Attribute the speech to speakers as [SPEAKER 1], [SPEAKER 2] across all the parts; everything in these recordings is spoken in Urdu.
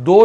[SPEAKER 1] 2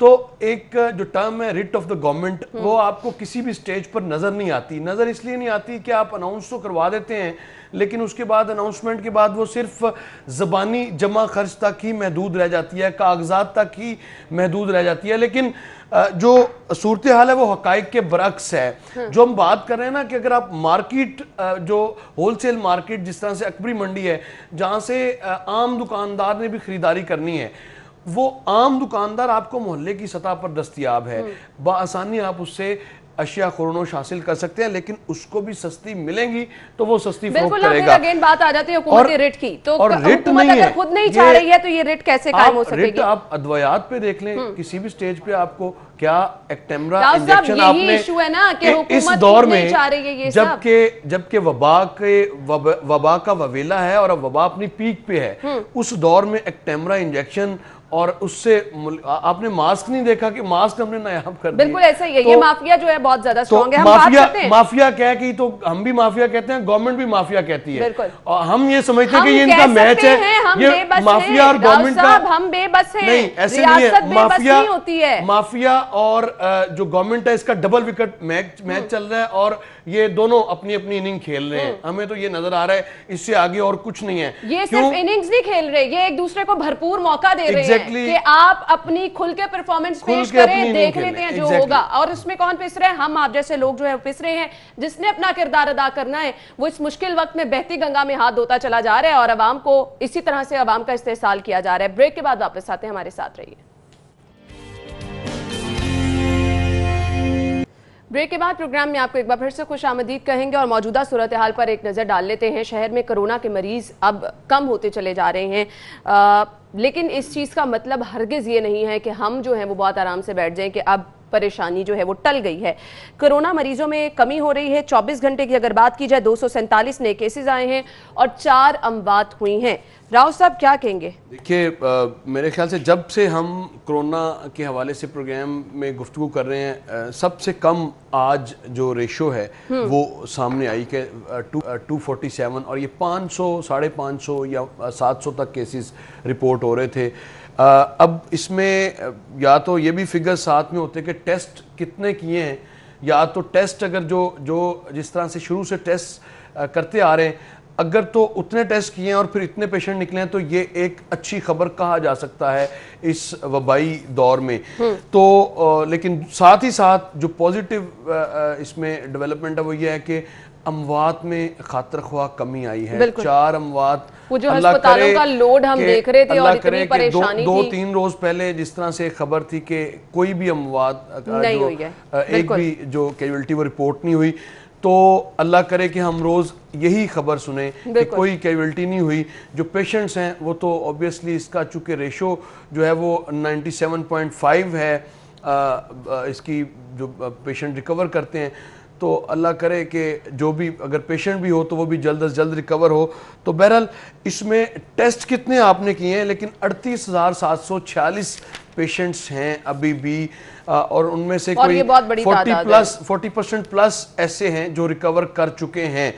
[SPEAKER 1] تو ایک جو ٹرم ہے ریٹ آف دا گورنمنٹ وہ آپ کو کسی بھی سٹیج پر نظر نہیں آتی. نظر اس لیے نہیں آتی کہ آپ اناؤنس تو کروا دیتے ہیں لیکن اس کے بعد اناؤنسمنٹ کے بعد وہ صرف زبانی جمع خرچ تک ہی محدود رہ جاتی ہے, کاغذات تک ہی محدود رہ جاتی ہے. لیکن جو صورتحال ہے وہ حقائق کے برعکس ہے. جو ہم بات کر رہے ہیں نا کہ اگر آپ مارکیٹ, جو ہول سیل مارکیٹ جس طرح سے اکبری منڈی ہے جہاں سے عام دکاندار نے بھی خریداری کرنی ہے, وہ عام دکاندار آپ کو محلے کی سطح پر دستیاب ہے, بآسانی آپ اس سے اشیاء خورنوش حاصل کر سکتے ہیں, لیکن اس کو بھی سستی ملیں گی تو وہ سستی فروخت کرے گا.
[SPEAKER 2] اگین بات آ جاتی ہے حکومتی ریٹ کی, تو حکومت اگر خود نہیں چاہ رہی ہے تو یہ ریٹ کیسے قائم ہو سکے گی؟
[SPEAKER 1] آپ ادویات پہ دیکھ لیں, کسی بھی سٹیج پہ آپ کو کیا ایکٹیمرا انجیکشن آپ نے اس دور میں, جبکہ وبا کا وبیلا ہے اور اب وبا اپنی پیک پہ ہے, اس دور میں ایکٹیمرا انجیکشن, اور اس سے آپ نے ماسک نہیں دیکھا کہ ماسک ہم نے نایاب کر دیا.
[SPEAKER 2] بالکل ایسا ہی ہے, یہ مافیا جو ہے بہت زیادہ سٹرونگ ہے. ہم بات کرتے ہیں
[SPEAKER 1] مافیا کہہ کی تو ہم بھی مافیا کہتے ہیں, گورنمنٹ بھی مافیا کہتی ہے, اور ہم یہ سمجھتے ہیں کہ یہ ان کا میچ ہے, یہ مافیا اور گورنمنٹ کا.
[SPEAKER 2] ہم بے بس ہیں,
[SPEAKER 1] نہیں ایسے نہیں ہے. مافیا اور جو گورنمنٹ ہے اس کا ڈبل وکٹ میچ چل رہا ہے, اور یہ دونوں اپنی اپنی اننگ کھیل رہے ہیں. ہمیں تو یہ نظر آ رہا ہے اس سے آگے اور کچھ نہیں ہے.
[SPEAKER 2] یہ صرف اننگز نہیں کھیل رہے, یہ ایک دوسرے کو بھرپور موقع دے رہے ہیں کہ آپ اپنی کھل کے پرفارمنس پیش کریں, دیکھ لیتے ہیں جو ہوگا. اور اس میں کون پس رہے ہیں؟ ہم آپ جیسے لوگ جو ہے پس رہے ہیں. جس نے اپنا کردار ادا کرنا ہے وہ اس مشکل وقت میں بہتی گنگا میں ہاتھ دھوتا چلا جا رہا ہے, اور عوام کو اسی طرح سے عوام کا استحصال کیا جا رہا ہے. بریک کے بعد واپس آتے ہیں, ہمارے ساتھ رہیے. بریک کے بعد پروگرام میں آپ کو ایک بار پھر سے خوش آمدید کہیں گے اور موجودہ صورتحال پر ایک نظر ڈال لیتے ہیں. شہر میں کرونا کے مریض اب کم ہوتے چلے جا رہے ہیں, لیکن اس چیز کا مطلب ہرگز یہ نہیں ہے کہ ہم جو ہیں وہ بہت آرام سے بیٹھ جائیں کہ اب پریشانی جو ہے وہ ٹل گئی ہے. کرونا مریضوں میں کمی ہو رہی ہے. 24 گھنٹے کی اگر بات کی جائے 247 نئے کیسز آئے ہیں اور 4 اموات ہوئی ہیں. راؤ صاحب کیا کہیں گے؟
[SPEAKER 1] دیکھیے میرے خیال سے جب سے ہم کرونا کے حوالے سے پروگرام میں گفتگو کر رہے ہیں, سب سے کم آج جو ریشو ہے وہ سامنے آئی کہ 247, اور یہ 500, 550 یا 700 تک کیسز رپورٹ ہو رہے تھے. اب اس میں یا تو یہ بھی فگر ساتھ میں ہوتے کہ ٹیسٹ کتنے کیے ہیں, یا تو ٹیسٹ اگر جو جس طرح سے شروع سے ٹیسٹ کرتے آ رہے ہیں, اگر تو اتنے ٹیسٹ کیے ہیں اور پھر اتنے پیشنٹ نکلے ہیں تو یہ ایک اچھی خبر کہا جا سکتا ہے اس وبائی دور میں. تو لیکن ساتھ ہی ساتھ جو پوزیٹیو اس میں ڈیولپمنٹ ہے وہ یہ ہے کہ اموات میں خاطر خواہ کمی آئی ہے. 4 اموات,
[SPEAKER 2] وہ جو ہسپتالوں کا لوڈ ہم دیکھ رہے تھے اور اتنی پریشانی تھی,
[SPEAKER 1] 2-3 روز پہلے جس طرح سے خبر تھی کہ کوئی بھی اموات ایک بھی جو کیجویلٹی وہ رپورٹ نہیں ہوئی, تو اللہ کرے کہ ہم روز یہی خبر سنیں کہ کوئی کیجویلٹی نہیں ہوئی. جو پیشنٹس ہیں وہ تو اوبیسلی اس کا چونکہ ریشو جو ہے وہ 97.5 ہے اس کی, جو پیشنٹ ریکور کرتے ہیں, تو اللہ کرے کہ جو بھی اگر پیشنٹ بھی ہو تو وہ بھی جلد از جلد ریکور ہو. تو بہرحال اس میں ٹیسٹ کتنے آپ نے کیے ہیں, لیکن 38,746 پیشنٹس ہیں ابھی بھی, اور ان میں سے کوئی 40% پلس ایسے ہیں جو ریکور کر چکے ہیں.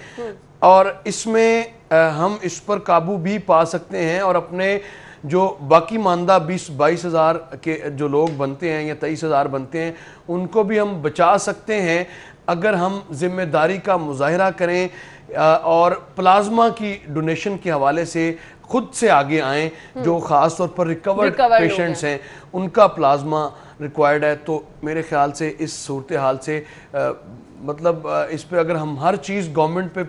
[SPEAKER 1] اور اس میں ہم اس پر قابو بھی پا سکتے ہیں, اور اپنے جو باقی ماندہ 20-22 ہزار کے جو لوگ بنتے ہیں یا 23 ہزار بنتے ہیں ان کو بھی ہم بچا سکتے ہیں اگر ہم ذمہ داری کا مظاہرہ کریں اور پلازما کی ڈونیشن کے حوالے سے خود سے آگے آئیں. جو خاص طور پر ریکورڈ پیشنٹس ہیں ان کا پلازما ریکوائرڈ ہے. تو میرے خیال سے اس صورتحال سے مطلب اس پہ اگر ہم ہر چیز گورنمنٹ پہ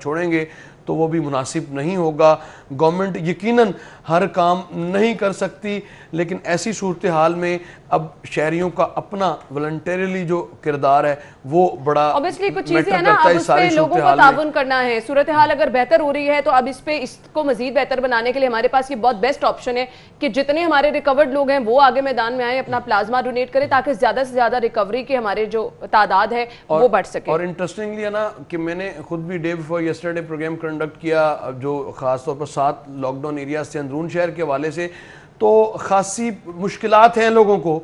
[SPEAKER 1] چھوڑیں گے تو وہ بھی مناسب نہیں ہوگا. گورنمنٹ یقیناً ہر کام نہیں کر سکتی, لیکن ایسی صورتحال میں اب شہریوں کا اپنا والنٹیرلی جو کردار ہے وہ بڑا
[SPEAKER 2] obviously کچھ چیزیں ہیں نا, اب اس پہ لوگوں کو تعاون کرنا ہے. صورتحال اگر بہتر ہو رہی ہے تو اب اس کو مزید بہتر بنانے کے لیے ہمارے پاس یہ بہت بیسٹ آپشن ہے کہ جتنے ہمارے ریکورڈ لوگ ہیں وہ آگے میدان میں آئیں, اپنا پلازما ڈونیٹ کریں تاکہ زیادہ سے زیادہ ریکوری کے ہمارے جو تعداد ہے وہ بڑھ سکے.
[SPEAKER 1] اور انٹرسٹنگلی ہے نا کہ میں نے خود بھی day before yesterday program conduct کیا جو خاص طور پر 7 لاک ڈاؤن ایریاز سے اندرون شہر کے حوالے سے. تو خاصی مشکلات ہیں لوگوں کو,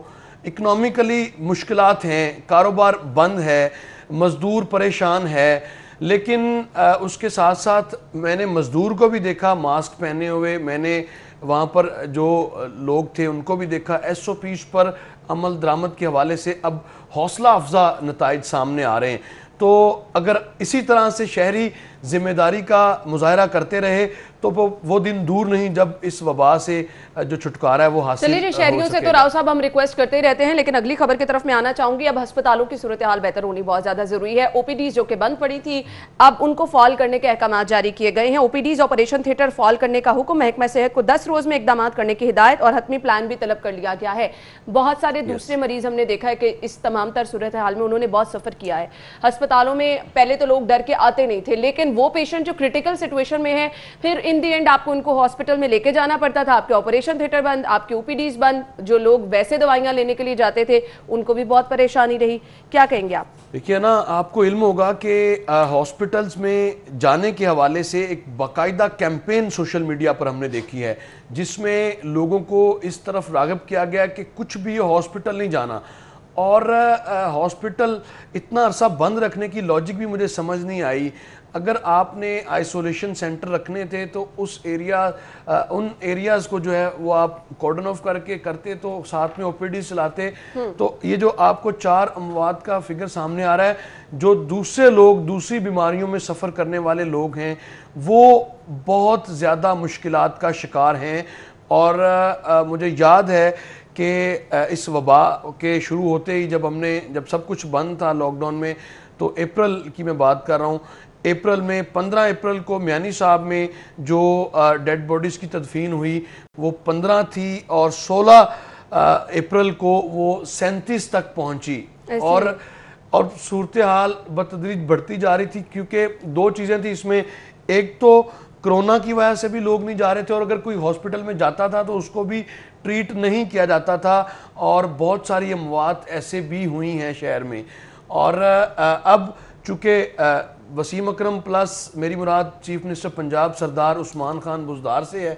[SPEAKER 1] اکنامیکلی مشکلات ہیں, کاروبار بند ہے, مزدور پریشان ہے, لیکن اس کے ساتھ ساتھ میں نے مزدور کو بھی دیکھا ماسک پہنے ہوئے, میں نے وہاں پر جو لوگ تھے ان کو بھی دیکھا. ایس او پیز پر عمل درآمد کے حوالے سے اب حوصلہ افزا نتائج سامنے آ رہے ہیں. تو اگر اسی طرح سے شہری ذمہ داری کا مظاہرہ کرتے رہے تو وہ دن دور نہیں جب اس وبا سے جو چھٹکارا ہے وہ حاصل ہو سکے گا.
[SPEAKER 2] چلیے شہریوں سے تو راؤ صاحب ہم ریکویسٹ کرتے ہی رہتے ہیں, لیکن اگلی خبر کی طرف میں آنا چاہوں گی. اب ہسپتالوں کی صورتحال بہتر ہونی بہت زیادہ ضروری ہے. او پی ڈیز جو کہ بند پڑی تھی اب ان کو فعال کرنے کے احکامات جاری کیے گئے ہیں. او پی ڈیز آپریشن تھیٹر فعال کرنے کا حکم, محکمہ صحت کو 10 روز میں اقدامات کرنے کی ہدایت اور حتمی پلان بھی طلب کر لیا گیا ہے. بہت سارے دوسرے مریض ہم نے دیکھا ہے کہ اس تمام تر صورتحال میں انہوں نے بہت سفر کیا ہے. ہسپتالوں میں پہلے تو لوگ ڈر کے آتے نہیں تھے, لیکن وہ پیشنٹ جو کرٹیکل سچویشن میں ہے پھر ان دی اینڈ آپ کو ان کو ہاسپٹل میں لے کے جانا پڑتا تھا. آپ کے آپریشن تھیٹر بند, آپ کے او پی ڈیز بند, جو لوگ ویسے دوائیاں لینے کے لیے جاتے تھے ان کو بھی بہت پریشانی رہی. کیا کہیں گے آپ؟
[SPEAKER 1] دیکھیے نا, آپ کو علم ہوگا کہ ہاسپٹلز میں جانے کے حوالے سے ایک باقاعدہ کیمپین سوشل میڈیا پر ہم نے دیکھی ہے جس میں لوگوں کو اس طرف راغب کیا گیا کہ کچھ بھی ہاسپٹل نہیں جانا. اور ہاسپٹل اتنا عرصہ بند رکھنے کی لاجک بھی مجھے سمجھ نہیں آئی. اگر آپ نے آئسولیشن سینٹر رکھنے تھے تو ان ایریاز کو جو ہے وہ آپ کارڈن آف کر کے کرتے تو ساتھ میں او پی ڈی چلاتے. تو یہ جو آپ کو 4 اموات کا فگر سامنے آ رہا ہے, جو دوسرے لوگ دوسری بیماریوں میں سفر کرنے والے لوگ ہیں وہ بہت زیادہ مشکلات کا شکار ہیں. اور مجھے یاد ہے کہ اس وبا کے شروع ہوتے ہی جب سب کچھ بند تھا لاک ڈاؤن میں, تو اپریل کی میں بات کر رہا ہوں, اپریل میں 15 اپریل کو میانی صاحب میں جو ڈیڈ باڈیز کی تدفین ہوئی وہ 15 تھی اور 16 اپریل کو وہ 37 تک پہنچی. اور صورتحال بتدریج بڑھتی جا رہی تھی کیونکہ 2 چیزیں تھیں اس میں. ایک تو کرونا کی وجہ سے بھی لوگ نہیں جا رہے تھے, اور اگر کوئی ہاسپٹل میں جاتا تھا تو اس کو بھی ٹریٹ نہیں کیا جاتا تھا, اور بہت ساری اموات ایسے بھی ہوئی ہیں شہر میں. اور اب چونکہ وسیم اکرم پلس میری مراد چیف منسٹر پنجاب سردار عثمان خان بزدار سے ہے,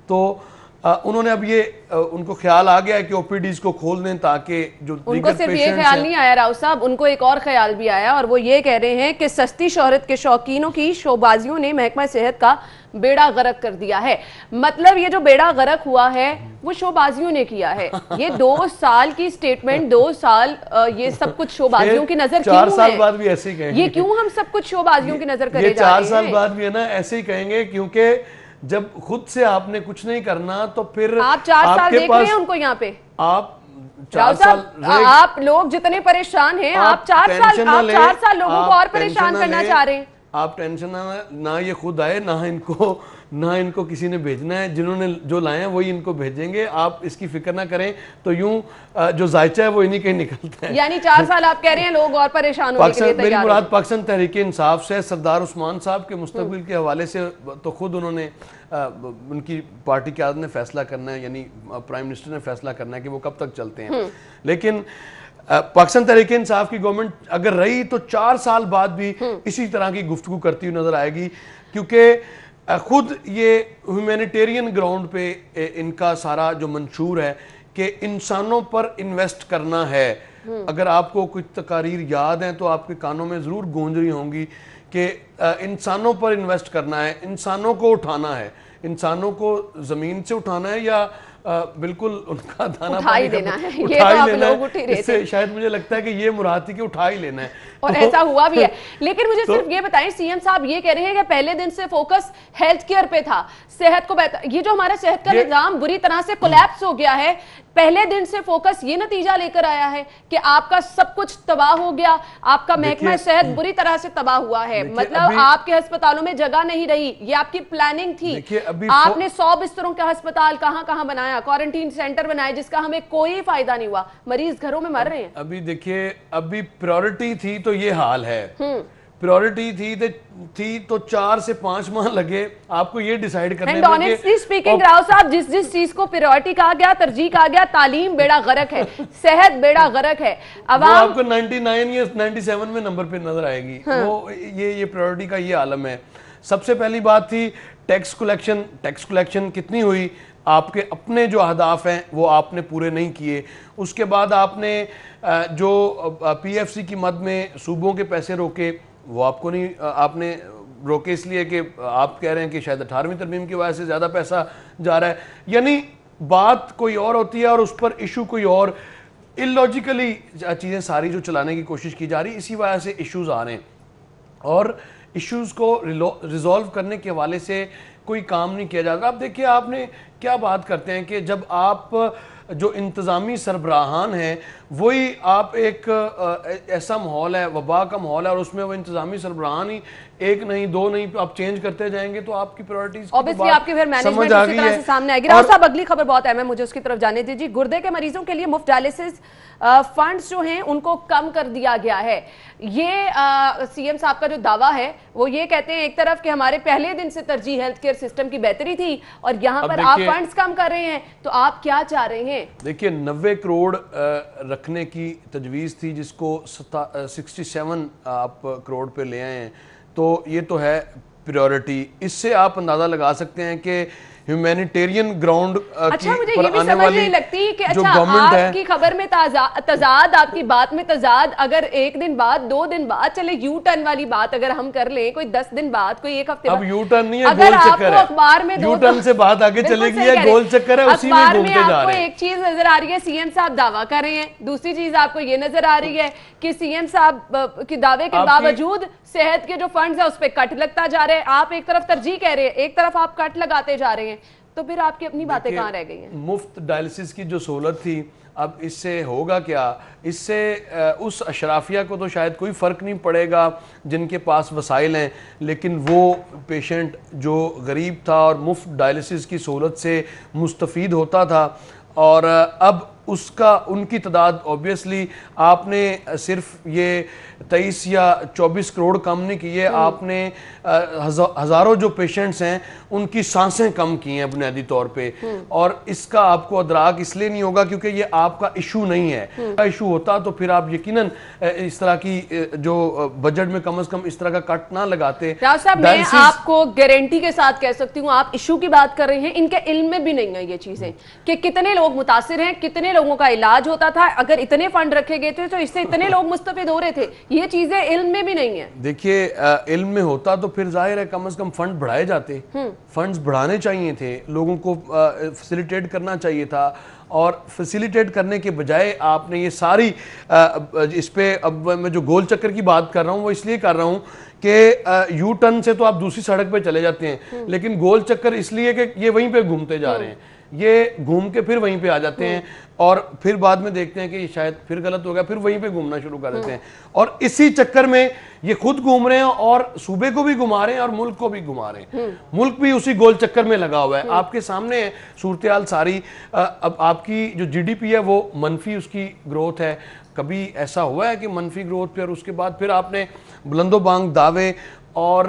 [SPEAKER 1] تو انہوں نے اب ان کو خیال آ گیا ہے کہ او پی ڈیز کو کھول دیں تاکہ جو
[SPEAKER 2] ان کو صرف یہ خیال نہیں آیا راؤ صاحب, ان کو ایک اور خیال بھی آیا, اور وہ یہ کہہ رہے ہیں کہ سستی شہرت کے شوقینوں کی شوبازیوں نے محکمہ صحت کا بیڑا غرق کر دیا ہے. مطلب یہ جو بیڑا غرق ہوا ہے وہ شوبازیوں نے کیا ہے. یہ 2 سال کی سٹیٹمنٹ, 2 سال یہ سب کچھ شوبازیوں کی نظر کیوں ہے؟
[SPEAKER 1] 4 سال بعد بھی ایسے ہی کہیں گے.
[SPEAKER 2] یہ کیوں ہم سب کچھ شوبازیوں کی نظر کرے جا رہے ہیں؟
[SPEAKER 1] 4 سال بعد بھی ہے نا ایسے ہی کہیں گے, کیونکہ جب خود سے آپ نے کچھ نہیں کرنا تو پھر
[SPEAKER 2] آپ 4 سال دیکھ رہے ہیں ان کو یہاں پہ.
[SPEAKER 1] آپ 4 سال
[SPEAKER 2] آپ لوگ جتنے پریشان ہیں, آپ 4 سال لوگوں کو اور پریشان کرنا چاہ رہے ہیں.
[SPEAKER 1] آپ ٹینشن نہ یہ خود آئے, نہ ان کو کسی نے بھیجنا ہے. جنہوں نے جو لائے ہیں وہی ان کو بھیجیں گے. آپ اس کی فکر نہ کریں. تو یوں جو ذائچہ ہے وہ انہی کہیں نکلتا ہے.
[SPEAKER 2] یعنی 4 سال آپ کہہ رہے ہیں لوگ اور پریشان ہونے کے لیے تیار ہیں.
[SPEAKER 1] میری مراد پاکستان تحریک انصاف سے سردار عثمان صاحب کے مستقبل کے حوالے سے تو خود انہوں نے ان کی پارٹی قیادت نے فیصلہ کرنا ہے, یعنی پرائم منسٹر نے فیصلہ کرنا ہے کہ وہ کب تک چلتے ہیں. لیکن پاکستان تحریک انصاف کی گورنمنٹ اگر رہی تو 4 سال بعد بھی اسی طرح کی گفتگو کرتی ہوئی نظر آئے گی, کیونکہ خود یہ ہیومینیٹیرین گراؤنڈ پہ ان کا سارا جو منشور ہے کہ انسانوں پر انویسٹ کرنا ہے. اگر آپ کو کچھ تقاریر یاد ہیں تو آپ کے کانوں میں ضرور گونج رہی ہوں گی کہ انسانوں پر انویسٹ کرنا ہے, انسانوں کو اٹھانا ہے, انسانوں کو زمین سے اٹھانا ہے یا بالکل ان کا دانا
[SPEAKER 2] اٹھا ہی لینا ہے.
[SPEAKER 1] یہ تو آپ لوگ اٹھ ہی رہے تھے. شاید مجھے لگتا ہے کہ یہ مراد تھی کہ اٹھا ہی لینا ہے,
[SPEAKER 2] اور ایسا ہوا بھی ہے. لیکن مجھے صرف یہ بتائیں, سی ایم صاحب یہ کہہ رہے ہیں کہ پہلے دن سے فوکس ہیلتھ کیئر پہ تھا, صحت کو بہتر. یہ جو ہمارا صحت کا نظام بری طرح سے کولیپس ہو گیا ہے, پہلے دن سے فوکس یہ نتیجہ لے کر آیا ہے کہ آپ کا سب کچھ تباہ ہو گیا, آپ کا محکمہ صحت بری طرح سے تباہ ہوا ہے. مطلب آپ کے ہسپتالوں میں جگہ نہیں رہی, یہ آپ کی پلاننگ تھی. آپ نے 100 بستروں کا ہسپتال کہاں بنایا, کوارنٹین سینٹر بنایا, جس کا ہمیں کوئی فائدہ نہیں ہوا. مریض گھروں میں مر رہے ہیں.
[SPEAKER 1] ابھی دیکھیے, ابھی پریورٹی تھی تو یہ حال ہے. پریورٹی تھی تو 4 سے 5 ماہ لگے آپ کو یہ ڈیسائیڈ کرنے میں.
[SPEAKER 2] اینڈ آنیسٹلی سپیکنگ راؤ صاحب, جس چیز کو پریورٹی کہا گیا, ترجیح کہا گیا, تعلیم بیڑا غرق ہے, صحت بیڑا غرق ہے. عوام
[SPEAKER 1] آپ کو 99 یا 97 میں نمبر پہ نظر آئے گی. وہ یہ پریورٹی کا یہ عالم ہے. سب سے پہلی بات تھی ٹیکس کلیکشن کتنی ہوئی, آپ کے اپنے جو اہداف ہیں وہ آپ نے پورے نہیں کیے. اس کے بعد آپ نے جو پی ایف سی کی مد میں صوبوں کے پیسے روکے وہ آپ کو نہیں, آپ نے روکے اس لیے کہ آپ کہہ رہے ہیں کہ شاید 18ویں ترمیم کی وجہ سے زیادہ پیسہ جا رہا ہے، یعنی بات کوئی اور ہوتی ہے اور اس پر ایشو کوئی اور، اللاجیکلی چیزیں ساری جو چلانے کی کوشش کی جا رہی، اسی وجہ سے ایشوز آ رہے ہیں، اور ایشوز کو ریزولو کرنے کے حوالے سے کوئی کام نہیں کیا جاتا۔ اب دیکھیے آپ نے کیا بات کرتے ہیں کہ جب آپ جو انتظامی سربراہان ہیں وہی آپ ایک ایسا ماحول ہے، وبا کا ماحول ہے، اور اس میں وہ انتظامی سربراہان ہی ایک نہیں دو نہیں آپ چینج کرتے جائیں گے تو آپ کی پرائورٹیز
[SPEAKER 2] obviously آپ کی پھر مینجمنٹ اسی طرح سے سامنے آئے گی۔ راؤ صاحب اگلی خبر بہت اہم ہے، مجھے اس کی طرف جانے دیجیے۔ گردے کے مریضوں کے لیے مفت ڈائلسس فنڈز جو ہیں ان کو کم کر دیا گیا ہے۔ یہ سی ایم صاحب کا جو دعویٰ ہے وہ یہ کہتے ہیں ایک طرف کہ ہمارے پہلے دن سے ترجیح ہیلتھ کیئر سسٹم کی بہتری تھی اور یہاں پر آپ فنڈز کم کر رہے ہیں، تو آپ کیا چاہ رہے ہیں؟
[SPEAKER 1] دیکھیے 90 کروڑ رکھنے کی تجویز تھی جس کو 67 آپ کروڑ پہ لے آئے ہیں، تو یہ تو ہے پریورٹی۔ اس سے آپ اندازہ لگا سکتے ہیں کہ ہیومینیٹیرین گراؤنڈ
[SPEAKER 2] اچھا مجھے یہ بھی سمجھ نہیں لگتی کہ اچھا آپ کی خبر میں تضاد، آپ کی بات میں تضاد، اگر ایک دن بعد 2 دن بعد، چلے یو ٹرن والی بات اگر ہم کر لیں، کوئی 10 دن بعد، کوئی ایک ہفتے بعد،
[SPEAKER 1] اب یو ٹرن نہیں ہے گول چکر ہے،
[SPEAKER 2] اخبار میں
[SPEAKER 1] یو ٹرن سے بات آگے چلے گی ہے، گول چکر ہے، اسی میں گھومتے جا رہے ہیں۔
[SPEAKER 2] ایک چیز نظر آ رہی ہے سی ایم صاحب دعویٰ کر رہے ہیں، دوسری چیز آپ کو یہ نظر آ رہی ہے کہ سی ایم صاحب کی دعوے کے باوجود صحت کے جو فنڈز ہیں اس پہ کٹ لگتا جا رہا ہے۔ آپ ایک طرف ترجیح کہہ رہے ہیں، ایک طرف آپ کٹ لگاتے جا رہے ہیں، تو پھر آپ کی اپنی باتیں کہاں رہ گئی ہیں؟
[SPEAKER 1] مفت ڈائلسس کی جو سہولت تھی، اب اس سے ہوگا کیا؟ اس سے اس اشرافیہ کو تو شاید کوئی فرق نہیں پڑے گا جن کے پاس وسائل ہیں، لیکن وہ پیشنٹ جو غریب تھا اور مفت ڈائلسس کی سہولت سے مستفید ہوتا تھا، اور اب اس کا ان کی تعداد اوبیسلی آپ نے صرف یہ 23 یا 24 کروڑ کم نہیں کیے، آپ نے ہزاروں جو پیشنٹس ہیں ان کی سانسیں کم کی ہیں بنیادی طور پہ، اور اس کا آپ کو ادراک اس لیے نہیں ہوگا کیونکہ یہ آپ کا ایشو نہیں ہے۔ ایشو ہوتا تو پھر آپ یقیناً اس طرح کی جو بجٹ میں کم از کم اس طرح کا کٹ نہ لگاتے۔
[SPEAKER 2] راؤ صاحب میں آپ کو گارنٹی کے ساتھ کہہ سکتی ہوں، آپ ایشو کی بات کر رہے ہیں، ان کے علم میں بھی نہیں ہے یہ چیزیں کہ کتنے لوگ متاثر ہیں، کتنے لوگوں کا علاج ہوتا تھا، اگر اتنے فنڈ رکھے گئے تھے تو اس سے اتنے لوگ مستفید ہو رہے تھے، یہ چیزیں علم میں بھی نہیں ہیں۔
[SPEAKER 1] دیکھیے علم میں ہوتا تو پھر ظاہر ہے کم از کم فنڈ بڑھائے جاتے، فنڈز بڑھانے چاہیے تھے، لوگوں کو فیسیلیٹیٹ کرنا چاہیے تھا، اور فیسیلیٹیٹ کرنے کے بجائے آپ نے یہ ساری اس پہ، اب میں جو گول چکر کی بات کر رہا ہوں وہ اس لیے کر رہا ہوں کہ یو ٹرن سے تو آپ دوسری سڑک پہ چلے جاتے ہیں، لیکن گول چکر اس لیے کہ یہ وہیں پہ گھومتے جا رہے ہیں، یہ گھوم کے پھر وہیں پہ آ جاتے ہیں، اور پھر بعد میں دیکھتے ہیں کہ شاید پھر غلط ہو گیا، پھر وہیں پہ گھومنا شروع کر دیتے ہیں، اور اسی چکر میں یہ خود گھوم رہے ہیں اور صوبے کو بھی گھما رہے ہیں اور ملک کو بھی گھما رہے ہیں، ملک بھی اسی گول چکر میں لگا ہوا ہے۔ آپ کے سامنے ہے صورتحال ساری، اب آپ کی جو جی ڈی پی ہے وہ منفی اس کی گروتھ ہے، کبھی ایسا ہوا ہے کہ منفی گروتھ پہ، اور اس کے بعد پھر آپ نے بلند و بانگ دعوے، اور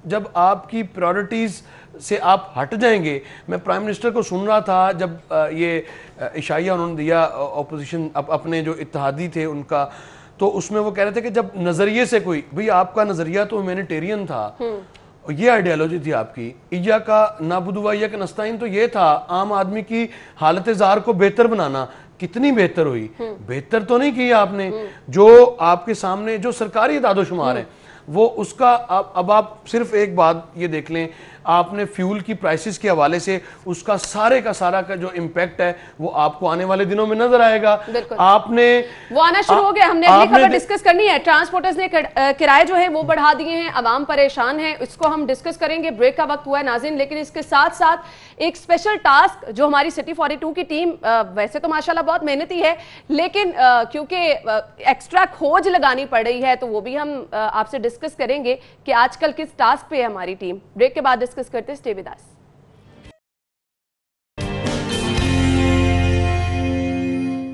[SPEAKER 1] جب آپ کی پرائورٹیز سے آپ ہٹ جائیں گے، میں پرائم منسٹر کو سن رہا تھا جب یہ عشائیہ انہوں نے دیا اپوزیشن اپنے جو اتحادی تھے ان کا، تو اس میں وہ کہہ رہے تھے کہ جب نظریے سے کوئی، بھئی آپ کا نظریہ تو ہیومینیٹیرین تھا، یہ آئیڈیالوجی تھی آپ کی، ایاکا نعبدو و ایاکا نستعین تو یہ تھا عام آدمی کی حالت زار کو بہتر بنانا، کتنی بہتر ہوئی؟ بہتر تو نہیں کی آپ نے، جو آپ کے سامنے جو سرکاری اعداد و شمار ہیں وہ اس کا، اب آپ صرف ایک بات یہ دیکھ لیں، آپ نے فیول کی پرائسز کے حوالے سے اس کا سارے کا سارا کا جو امپیکٹ ہے وہ آپ کو آنے والے دنوں میں نظر آئے گا۔ آپ نے
[SPEAKER 2] وہ آنا شروع ہو گیا، ہم نے اگلی خبر ڈسکس کرنی ہے، ٹرانسپورٹرز نے کرائے جو ہے وہ بڑھا دیے ہیں، عوام پریشان ہے، اس کو ہم ڈسکس کریں گے، بریک کا وقت ہوا ہے ناظرین، لیکن اس کے ساتھ ساتھ ایک اسپیشل ٹاسک جو ہماری سٹی 42 کی ٹیم ویسے تو ماشاءاللہ بہت محنتی ہے، لیکن کیونکہ ایکسٹرا کھوج لگانی پڑ رہی ہے تو وہ بھی ہم آپ سے ڈسکس کریں گے کہ آج کل کس ٹاسک پہ ہے ہماری ٹیم۔ بریک کے بعد ڈسکس کرتے اسٹے ود اس۔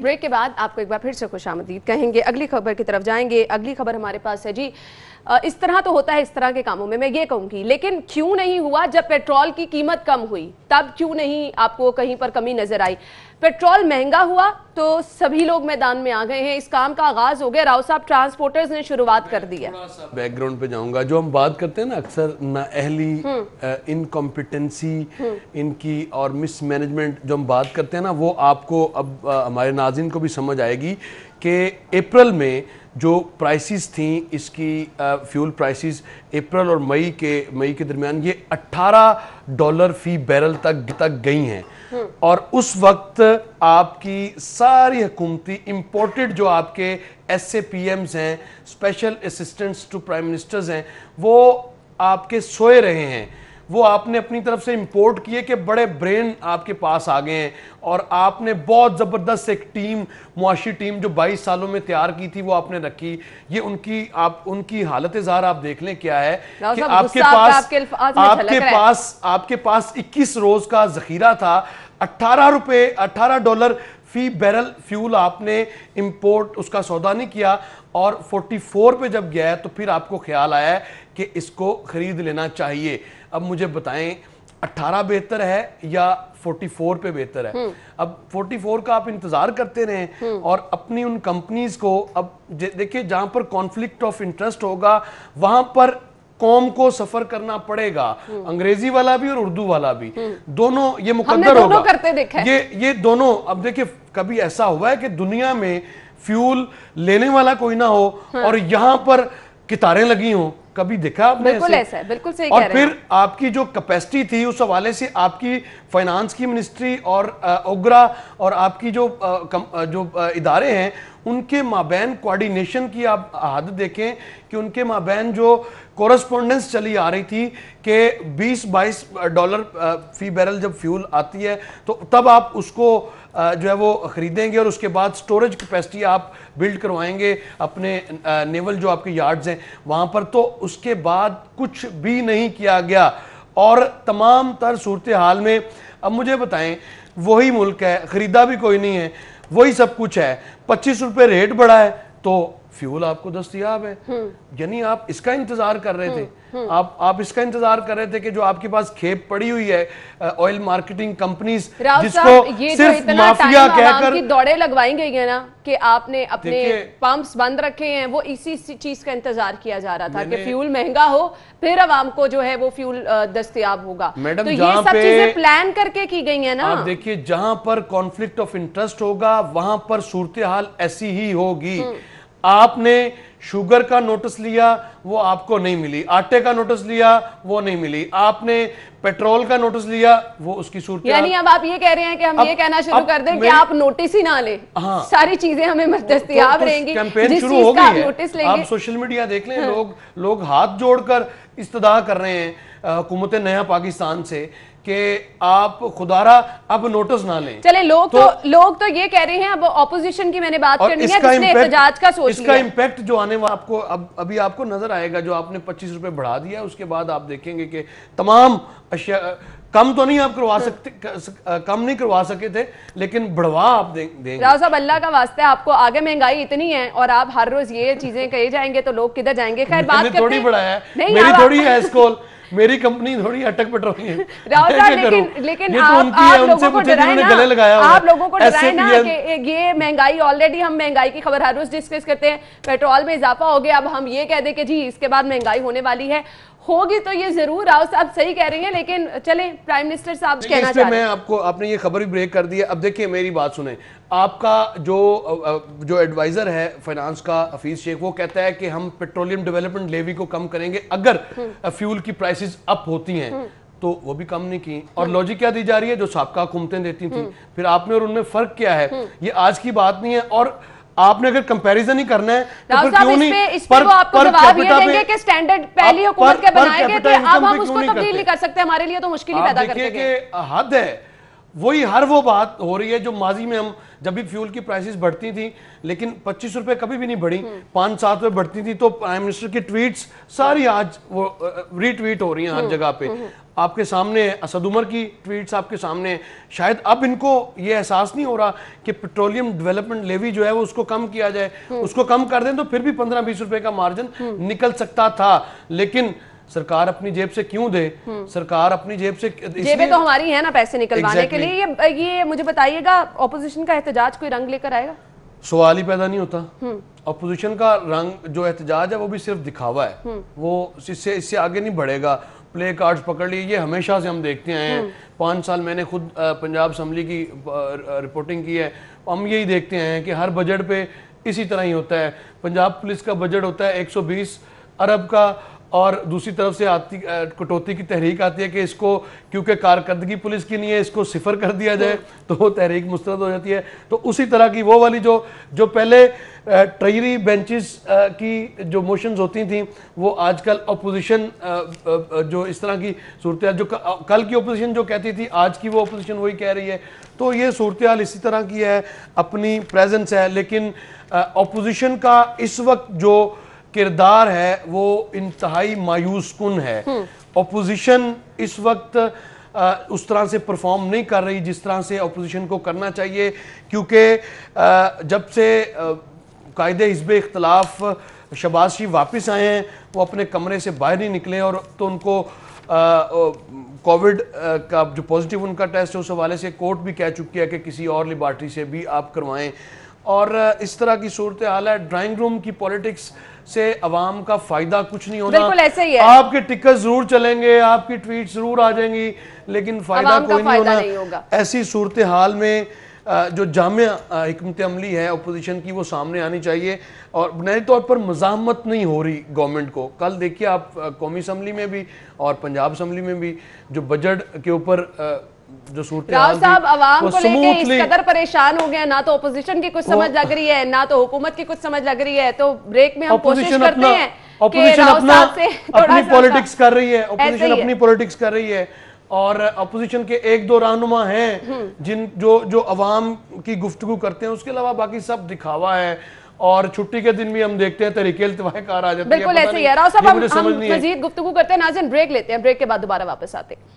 [SPEAKER 2] بریک کے بعد آپ کو ایک بار پھر سے خوش آمدید کہیں گے، اگلی خبر کی طرف جائیں گے۔ اگلی خبر ہمارے پاس ہے جی، اس طرح تو ہوتا ہے اس طرح کے کاموں میں یہ کہوں گی، لیکن کیوں نہیں ہوا جب پیٹرول کی قیمت کم ہوئی، تب کیوں نہیں آپ کو کہیں پر کمی نظر آئی؟ پیٹرول مہنگا ہوا تو سبھی لوگ میدان میں آ گئے ہیں، اس کام کا آغاز ہو گیا، راؤ صاحب ٹرانسپورٹرز نے شروعات کر دی ہے۔
[SPEAKER 1] بیک گراؤنڈ پہ جاؤں گا، جو ہم بات کرتے ہیں نا اکثر نااہلی، انکمپیٹنسی ان کی اور مس مینجمنٹ، جو ہم بات کرتے ہیں نا، وہ آپ کو اب ہمارے ناظرین کو بھی سمجھ آئے گی کہ اپریل میں جو پرائسز تھیں اس کی فیول پرائسز اپریل اور مئی کے درمیان یہ $18 فی بیرل تک گئی ہیں، اور اس وقت آپ کی ساری حکومتی امپورٹڈ جو آپ کے ایس اے پی ایمز ہیں، special assistants to prime ministers ہیں، وہ آپ کے سوئے رہے ہیں. وہ آپ نے اپنی طرف سے امپورٹ کیے کہ بڑے برین آپ کے پاس آ گئے ہیں، اور آپ نے بہت زبردست ایک ٹیم، معاشی ٹیم جو 22 سالوں میں تیار کی تھی وہ آپ نے رکھی. یہ ان کی حالت ظاہر آپ دیکھ لیں کیا ہے کہ آپ کے پاس 21 روز کا ذخیرہ تھا، $18 فی بیرل فیول آپ نے امپورٹ اس کا سودا نہیں کیا، اور 44 پہ جب گیا ہے تو پھر آپ کو خیال آیا ہے کہ اس کو خرید لینا چاہیے. اب مجھے بتائیں 18 بہتر ہے یا 44 پہ بہتر ہے؟ اب 44 کا آپ انتظار کرتے رہیں اور اپنی ان کمپنیز کو، اب دیکھیں جہاں پر کانفلکٹ آف انٹرسٹ ہوگا وہاں پر قوم کو سفر کرنا پڑے گا، انگریزی والا بھی اور اردو والا بھی، دونوں یہ مقدر ہوگا. یہ دونوں، اب دیکھیں کبھی ایسا ہوا ہے کہ دنیا میں فیول لینے والا کوئی نہ ہو اور یہاں پر قطاریں لگی ہوں؟ کبھی دیکھا آپ نے
[SPEAKER 2] بالکل ایسا ہے، بالکل صحیح
[SPEAKER 1] اور
[SPEAKER 2] کہہ رہے ہیں.
[SPEAKER 1] پھر آپ کی جو کیپیسٹی تھی اس حوالے سے آپ کی فائنانس کی منسٹری اور اوگرا اور آپ کی جو ادارے ہیں ان کے مابین کوارڈینیشن کی آپ حد دیکھیں کہ ان کے مابین جو کورسپونڈنس چلی آ رہی تھی کہ $20-22 فی بیرل جب فیول آتی ہے تو تب آپ اس کو جو ہے وہ خریدیں گے، اور اس کے بعد سٹوریج کیپیسٹی آپ بلڈ کروائیں گے اپنے نیول جو آپ کے یارڈز ہیں وہاں پر. تو اس کے بعد کچھ بھی نہیں کیا گیا، اور تمام تر صورتحال میں اب مجھے بتائیں وہی ملک ہے، خریدا بھی کوئی نہیں ہے، وہی سب کچھ ہے، $25 ریٹ بڑھا ہے تو فیول آپ کو دستیاب ہے. یعنی آپ اس کا انتظار کر رہے تھے، آپ اس کا انتظار کر رہے تھے کہ جو آپ کے پاس کھیپ پڑی ہوئی ہے آئل مارکیٹنگ کمپنیز جس کو صرف مافیا کہہ کر
[SPEAKER 2] دوڑے لگوائی گئی ہیں نا کہ آپ نے اپنے پمپس بند رکھے ہیں، وہ اسی چیز کا انتظار کیا جا رہا تھا کہ فیول مہنگا ہو پھر عوام کو جو ہے وہ فیول دستیاب ہوگا. تو یہ سب چیزیں پلان کر کے کی گئی ہیں نا.
[SPEAKER 1] آپ دیکھیے جہاں پر کانفلکٹ آف انٹرسٹ ہوگا وہاں پر صورتحال ایسی ہی ہوگی. آپ نے شوگر کا نوٹس لیا وہ آپ کو نہیں ملی، آٹے کا نوٹس لیا وہ نہیں ملی، آپ نے پیٹرول کا نوٹس لیا وہ اس کی صورت.
[SPEAKER 2] یعنی اب آپ یہ کہہ رہے ہیں کہ ہم یہ کہنا شروع کر دیں کہ آپ نوٹس ہی نہ لیں، ساری چیزیں ہمیں دستیاب رہیں گی.
[SPEAKER 1] کیمپین شروع ہو گئی ہے، آپ سوشل میڈیا دیکھ لیں، لوگ ہاتھ جوڑ کر استدعا کر رہے ہیں حکومت نیا پاکستان سے کہ آپ خدارہ اب نوٹس نہ لیں.
[SPEAKER 2] چلیں لوگ تو یہ کہہ رہے ہیں، اب اپوزیشن کی میں نے بات کرنی ہے جس نے احتجاج کا سوچ لیا.
[SPEAKER 1] اس کا امپیکٹ جو آنے والا آپ کو ابھی آپ کو نظر آئے گا، جو آپ نے $25 بڑھا دیا اس کے بعد آپ دیکھیں گے کہ تمام اشیاء کم تو نہیں آپ کروا سکتے، کم نہیں کروا سکے تھے لیکن بڑھوا آپ دیں گے.
[SPEAKER 2] راؤ صاحب اللہ کا واسطہ ہے، آپ کو آگے مہنگائی اتنی ہے اور آپ ہر روز یہ چیزیں کہے جائیں گے تو لوگ کدھر جائیں گے. خیر بات کرتے ہیں،
[SPEAKER 1] تھوڑی بڑھایا ہے، میری تھوڑی ہے اسکول، میری کمپنی تھوڑی اٹک پٹ رہی ہے.
[SPEAKER 2] لیکن آپ لوگوں کو ڈرائیں نا، آپ لوگوں کو ڈرائیں نا کہ یہ مہنگائی، آلریڈی ہم مہنگائی کی خبر ہر روز ڈسکس کرتے ہیں، پیٹرول میں اضافہ ہو گیا، اب ہم یہ کہہ دیں کہ جی اس کے بعد مہنگائی ہونے والی ہے. ہوگی تو یہ ضرور، راؤ صاحب صحیح کہہ رہی ہیں، لیکن چلیں پرائم منسٹر صاحب کہنا چاہ رہے ہیں.
[SPEAKER 1] آپ نے یہ خبر بھی بریک کر دی ہے. اب دیکھیں میری بات سنیں، آپ کا جو ایڈوائزر ہے فائنانس کا حفیظ شیخ، وہ کہتا ہے کہ ہم پیٹرولیم ڈیولپمنٹ لیوی کو کم کریں گے اگر فیول کی پرائسز اپ ہوتی ہیں، تو وہ بھی کم نہیں کی. اور لاجک کیا دی جا رہی ہے؟ جو سابقہ حکومتیں دیتی تھیں. پھر آپ نے اور ان میں فرق کیا ہے؟ یہ آج کی بات نہیں ہے، اور آپ نے اگر کمپیریزن ہی کرنا ہے تو پھر کیوں نہیں
[SPEAKER 2] اس پہ وہ آپ کو جواب یہ دیں گے کہ سٹینڈرڈ پہلی حکومت کے بنائے گئے تھے، اب ہم اس کو تبدیل نہیں کر سکتے، ہمارے لیے تو مشکل ہی پیدا کرتے گئے.
[SPEAKER 1] کہ حد ہے، وہی ہر وہ بات ہو رہی ہے جو ماضی میں ہم جب بھی فیول کی پرائسز بڑھتی تھیں، لیکن $25 کبھی بھی نہیں بڑھی، 5-7 بڑھتی تھی تو پرائم منسٹر کی ٹویٹس ساری آج وہ ری ٹویٹ ہو رہی ہیں ہر جگہ پہ. آپ کے سامنے اسد عمر کی ٹویٹس آپ کے سامنے. شاید اب ان کو یہ احساس نہیں ہو رہا کہ پیٹرولیم ڈیولپمنٹ لیوی جو ہے وہ اس کو کم کیا جائے، اس کو کم کر دیں تو پھر بھی $15-20 کا مارجن نکل سکتا تھا. لیکن سرکار اپنی جیب سے کیوں دے؟ سرکار اپنی جیب سے،
[SPEAKER 2] جیبیں تو ہماری ہیں نا پیسے نکلوانے کے لیے. یہ مجھے بتائیے گا اپوزیشن کا احتجاج کوئی رنگ لے کر آئے گا؟
[SPEAKER 1] سوال ہی پیدا نہیں ہوتا. اپوزیشن کا رنگ جو احتجاج ہے وہ بھی صرف دکھاوا ہے، وہ اس سے آگے نہیں بڑھے گا. پلے کارڈز پکڑ لیے، یہ ہمیشہ سے ہم دیکھتے آئے ہیں. 5 سال میں نے خود پنجاب اسمبلی کی رپورٹنگ کی ہے، ہم یہی دیکھتے ہیں کہ ہر بجٹ پہ اسی طرح ہی ہوتا ہے. پنجاب پولیس کا بجٹ ہوتا ہے 120 ارب کا, اور دوسری طرف سے آتی کٹوتی کی تحریک آتی ہے کہ اس کو کیونکہ کارکردگی پولیس کی نہیں ہے اس کو صفر کر دیا جائے, تو وہ تحریک مسترد ہو جاتی ہے. تو اسی طرح کی وہ والی جو پہلے ٹریری بینچز کی جو موشنز ہوتی تھیں وہ آج کل اپوزیشن جو اس طرح کی صورتحال, جو کل کی اپوزیشن جو کہتی تھی آج کی وہ اپوزیشن وہی کہہ رہی ہے. تو یہ صورتحال اسی طرح کی ہے, اپنی پریزنس ہے. لیکن اپوزیشن کا اس وقت جو کردار ہے وہ انتہائی مایوس کن ہے. اپوزیشن اس وقت اس طرح سے پرفارم نہیں کر رہی جس طرح سے اپوزیشن کو کرنا چاہیے, کیونکہ جب سے قائد حزب اختلاف شہباز شریف واپس آئے ہیں وہ اپنے کمرے سے باہر نہیں نکلے, اور تو ان کو کووڈ کا جو پازیٹیو ان کا ٹیسٹ ہے اس حوالے سے کورٹ بھی کہہ چکی ہے کہ کسی اور لیبارٹری سے بھی آپ کروائیں. اور اس طرح کی صورتحال ہے. ڈرائنگ روم کی پولیٹکس سے عوام کا فائدہ کچھ نہیں ہونا.
[SPEAKER 2] بالکل ایسے ہی ہے.
[SPEAKER 1] آپ کے ٹکٹ ضرور چلیں گے, آپ کی ٹویٹ ضرور آ جائیں گی, لیکن فائدہ کوئی نہیں ہونا. ایسی صورتحال میں جو جامع حکمت عملی ہے اپوزیشن کی وہ سامنے آنی چاہیے, اور بنیادی طور پر مزاحمت نہیں ہو رہی گورنمنٹ کو. کل دیکھیے آپ قومی اسمبلی میں بھی اور پنجاب اسمبلی میں بھی جو بجٹ کے اوپر جو صورتحال
[SPEAKER 2] صاحب عوام کو لے کے اس قدر پریشان ہو گئے, نہ تو اپوزیشن کی کچھ سمجھ لگ رہی ہے نہ تو حکومت کی کچھ سمجھ لگ رہی ہے. تو بریک میں ہم کوشش کرتے ہیں
[SPEAKER 1] اپوزیشن اپنی پولیٹکس کر رہی ہے, اپوزیشن اپنی پولیٹکس کر رہی ہے, اور اپوزیشن کے ایک دو رہنما ہیں جو عوام کی گفتگو کرتے ہیں, اس کے علاوہ باقی سب دکھاوا ہے. اور چھٹی کے دن بھی ہم دیکھتے ہیں تحریک التواء کار آ جاتی ہے.
[SPEAKER 2] بالکل ایسے ہی ہے. راؤ صاحب ہم مزید گفتگو کرتے ہیں, ناظرین بریک لیتے ہیں, بریک کے بعد دوبارہ واپس آتے ہیں.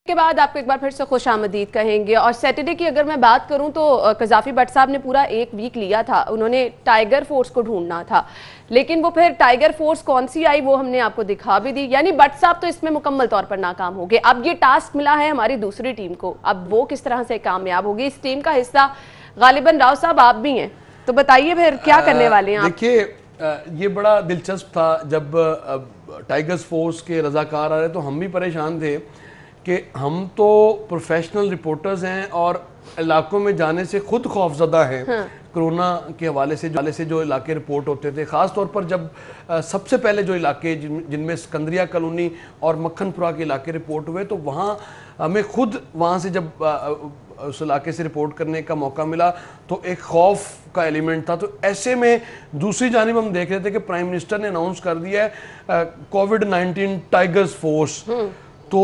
[SPEAKER 2] کے بعد آپ کو ایک بار پھر سے خوش آمدید کہیں گے. اور سیٹرڈے کی اگر میں بات کروں تو قذافی بٹ صاحب نے پورا ایک ویک لیا تھا, انہوں نے ٹائیگر فورس کو ڈھونڈنا تھا, لیکن وہ پھر ٹائیگر فورس کون سی آئی وہ ہم نے آپ کو دکھا بھی دی. یعنی بٹ صاحب تو اس میں مکمل طور پر ناکام ہو گئے. اب یہ ٹاسک ملا ہے ہماری دوسری ٹیم کو, اب وہ کس طرح سے کامیاب ہوگی. اس ٹیم کا حصہ غالباً راؤ صاحب آپ بھی ہیں, تو بتائیے پھر کیا کرنے والے ہیں آپ.
[SPEAKER 1] دیکھیے یہ بڑا دلچسپ تھا جب ٹائیگرز فورس کے رضاکار آ رہے تو ہم بھی پریشان تھے کہ ہم تو پروفیشنل رپورٹرز ہیں اور علاقوں میں جانے سے خود خوف زدہ ہیں. کرونا کے حوالے سے جو علاقے رپورٹ ہوتے تھے, خاص طور پر جب سب سے پہلے جو علاقے جن میں سکندریہ کالونی اور مکھن پورہ کے علاقے رپورٹ ہوئے, تو وہاں ہمیں خود وہاں سے جب اس علاقے سے رپورٹ کرنے کا موقع ملا تو ایک خوف کا ایلیمنٹ تھا. تو ایسے میں دوسری جانب ہم دیکھ رہے تھے کہ پرائم منسٹر نے اناؤنس کر دیا ہے کووڈ-19 ٹائیگرز فورس. تو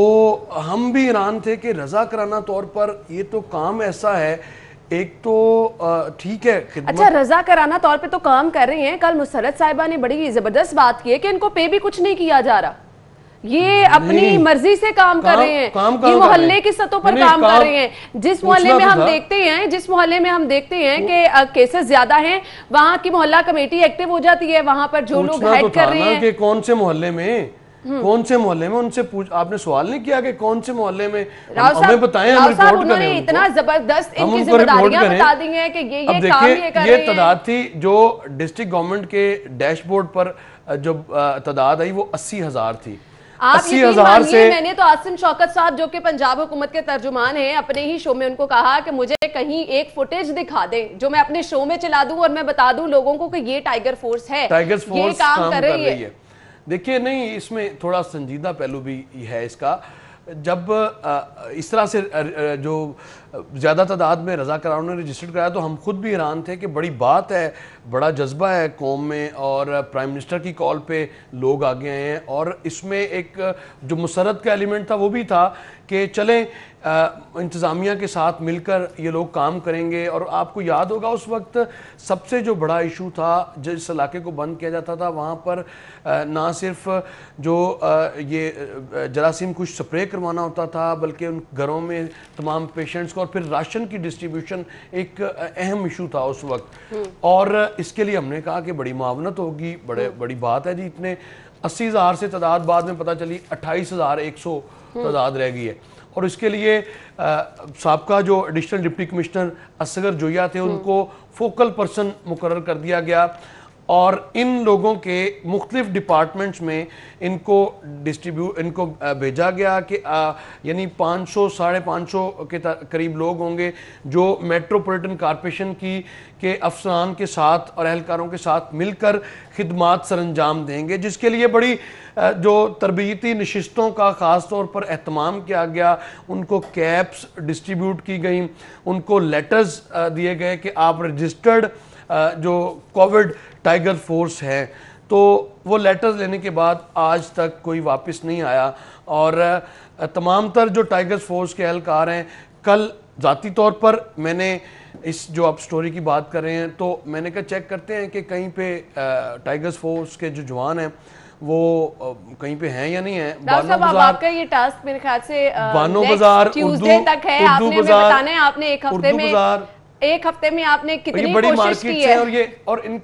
[SPEAKER 1] ہم بھی حیران تھے کہ رضا کرانہ طور پر یہ تو کام ایسا ہے, ایک تو ٹھیک ہے
[SPEAKER 2] اچھا رضا کرانہ طور پہ تو کام کر رہی ہیں. کل مسرت صاحبہ نے بڑی زبردست بات کی ہے کہ ان کو پے بھی کچھ نہیں کیا جا رہا, یہ اپنی مرضی سے کام کر رہے ہیں, یہ محلے کی سطح پر کام کر رہے ہیں. جس محلے میں ہم دیکھتے ہیں کہ کیسز زیادہ ہیں وہاں کی محلہ کمیٹی ایکٹیو ہو جاتی ہے, وہاں پر جو لوگ ہیڈ کر رہے ہیں.
[SPEAKER 1] کون سے محلے میں ان سے آپ نے سوال نہیں کیا کہ کون سے محلے میں, ہمیں بتائیں, ہم رپورٹ کریں.
[SPEAKER 2] اتنا زبردست ان کی ذمہ داریاں بتا دی ہیں کہ یہ کام یہ کر رہے ہیں.
[SPEAKER 1] یہ تعداد تھی جو ڈسٹرکٹ گورنمنٹ کے ڈیش بورڈ پر جو تعداد آئی وہ 80,000 تھی.
[SPEAKER 2] آپ یقین مانیے میں نے تو آسن شوکت صاحب جو کہ پنجاب حکومت کے ترجمان ہیں اپنے ہی شو میں ان کو کہا کہ مجھے کہیں ایک فوٹیج دکھا دیں جو میں اپنے شو میں چلا دوں اور میں بتا دوں لوگوں کو کہ یہ ٹائیگر فورس ہے, یہ کام کر رہی ہے.
[SPEAKER 1] دیکھیے نہیں, اس میں تھوڑا سنجیدہ پہلو بھی ہے اس کا. جب اس طرح سے جو زیادہ تعداد میں رضاکاروں نے رجسٹرڈ کرایا تو ہم خود بھی حیران تھے کہ بڑی بات ہے, بڑا جذبہ ہے قوم میں, اور پرائم منسٹر کی کال پہ لوگ آگے آئے ہیں. اور اس میں ایک جو مسرت کا ایلیمنٹ تھا وہ بھی تھا کہ چلیں انتظامیہ کے ساتھ مل کر یہ لوگ کام کریں گے. اور آپ کو یاد ہوگا اس وقت سب سے جو بڑا ایشو تھا جس علاقے کو بند کیا جاتا تھا وہاں پر نہ صرف جو یہ جراثیم کچھ سپرے کروانا ہوتا تھا بلکہ ان گھروں میں تمام پیشنٹس کو, اور پھر راشن کی ڈسٹریبیوشن ایک اہم ایشو تھا اس وقت. اور اس کے لیے ہم نے کہا کہ بڑی معاونت ہوگی, بڑی بات ہے جی. اتنے 80,000 سے تعداد بعد میں پتہ چلی 28,100 تعداد رہ گئی ہے. اور اس کے لیے سابقہ جو ایڈیشنل ڈپٹی کمشنر اصغر جویا تھے ان کو فوکل پرسن مقرر کر دیا گیا. اور ان لوگوں کے مختلف ڈپارٹمنٹس میں ان کو بھیجا گیا کہ یعنی 500 550 کے قریب لوگ ہوں گے جو میٹروپولیٹن کارپوریشن کے افسران کے ساتھ اور اہلکاروں کے ساتھ مل کر خدمات سر انجام دیں گے، جس کے لیے بڑی جو تربیتی نشستوں کا خاص طور پر اہتمام کیا گیا، ان کو کیپس ڈسٹریبیوٹ کی گئیں، ان کو لیٹرز دیے گئے کہ آپ رجسٹرڈ جو کووڈ ٹائیگر فورس ہے، تو وہ لیٹرز لینے کے بعد آج تک کوئی واپس نہیں آیا۔ اور تمام تر جو ٹائیگر فورس کے اہلکار ہیں، کل ذاتی طور پر میں نے اس جو آپ سٹوری کی بات کر رہے ہیں تو میں نے کہا چیک کرتے ہیں کہ کہیں پہ ٹائیگر فورس کے جو جوان ہیں وہ کہیں پہ ہیں یا نہیں ہیں۔
[SPEAKER 2] ڈاکٹر صاحب آپ کا یہ ٹاسک میرے خیال سے
[SPEAKER 1] بانو بازار
[SPEAKER 2] ٹیوزڈے تک ہے، آپ نے ہمیں بتانا ہے آپ نے ایک ہفتے میں آپ نے کتنی
[SPEAKER 1] بڑی
[SPEAKER 2] کوشش کی
[SPEAKER 1] مارکیٹس ہیں، اور ان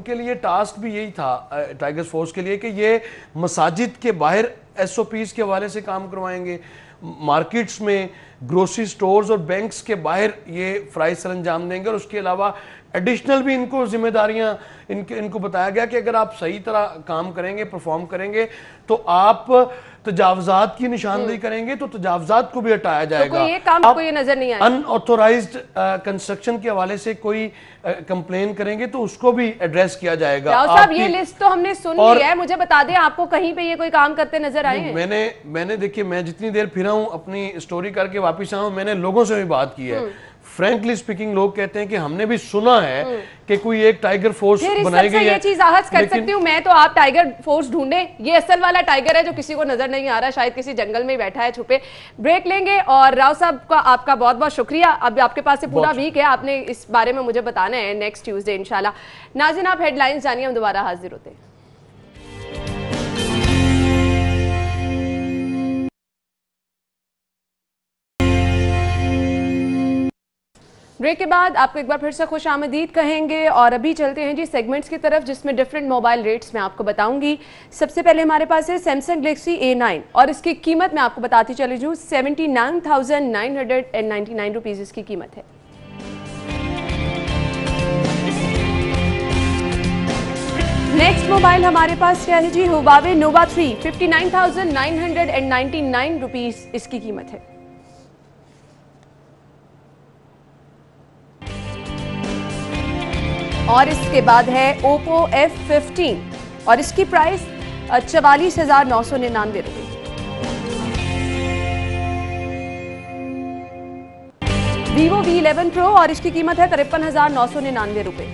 [SPEAKER 1] کے لیے ٹاسک بھی یہی تھا ٹائیگر فورس کے لیے کہ یہ مساجد کے باہر ایس او پیز کے حوالے سے کام کروائیں گے، مارکیٹس میں، گروسری سٹورز اور بینکس کے باہر یہ فرائض سر انجام دیں گے، اور اس کے علاوہ ایڈیشنل بھی ان کو ذمہ داریاں ان کو بتایا گیا کہ اگر آپ صحیح طرح کام کریں گے، پرفارم کریں گے تو آپ تجاوزات کی نشاندہی کریں گے تو تجاوزات کو بھی ہٹایا جائے گا۔
[SPEAKER 2] یہ کام کو یہ نظر نہیں آیا۔
[SPEAKER 1] ان آتھورائزڈ کنسٹرکشن کے حوالے سے کوئی کمپلین کریں گے تو اس کو بھی ایڈریس کیا جائے گا۔
[SPEAKER 2] راؤ صاحب یہ لسٹ تو ہم نے سن لی ہے، مجھے بتا دیں آپ کو کہیں پہ یہ کوئی کام کرتے نظر آئے ہیں؟
[SPEAKER 1] میں نے دیکھیے، میں جتنی دیر پھرا ہوں اپنی سٹوری کر کے واپس آؤں، میں نے لوگوں سے بھی بات کی ہے۔ فرینکلی سپیکنگ لوگ کہتے ہیں کہ ہم نے بھی سنا ہے کہ کوئی ایک ٹائیگر فورس بنائی گئی ہے۔
[SPEAKER 2] یہ چیز آہذ کر سکتی ہوں میں تو، آپ ٹائیگر فورس ڈھونڈیں، یہ اصل والا ٹائیگر ہے جو کسی کو نظر نہیں آ رہا، شاید کسی جنگل میں بیٹھا ہے چھپے۔ بریک لیں گے، اور راؤ صاحب کا آپ کا بہت بہت شکریہ، اب آپ کے پاس سے پورا ویک ہے، آپ نے اس بارے میں مجھے بتانا ہے نیکسٹ ٹیوزڈے انشاءاللہ۔ ناظرین آپ ہیڈ لائنز جانیے، ہم دوبارہ حاضر ہوتے ہیں۔ بریک کے بعد آپ کو ایک بار پھر سے خوش آمدید کہیں گے، اور ابھی چلتے ہیں جی سیگمنٹس کی طرف، جس میں ڈیفرنٹ موبائل ریٹس میں آپ کو بتاؤں گی۔ سب سے پہلے ہمارے پاس ہے سیمسنگ گلیکسی A9، اور اس کی قیمت میں آپ کو بتاتی چلی جوں 79,999 روپیز اس کی قیمت ہے۔ نیکسٹ موبائل ہمارے پاس کیا ہے جی، ہواوے نووا 3، 59,999 روپیز اس کی قیمت ہے۔ اور اس کے بعد ہے اوپو F15، اور اس کی پرائس 44,999 روپے۔ ویوو V11 Pro، اور اس کی قیمت ہے 53,999 روپے۔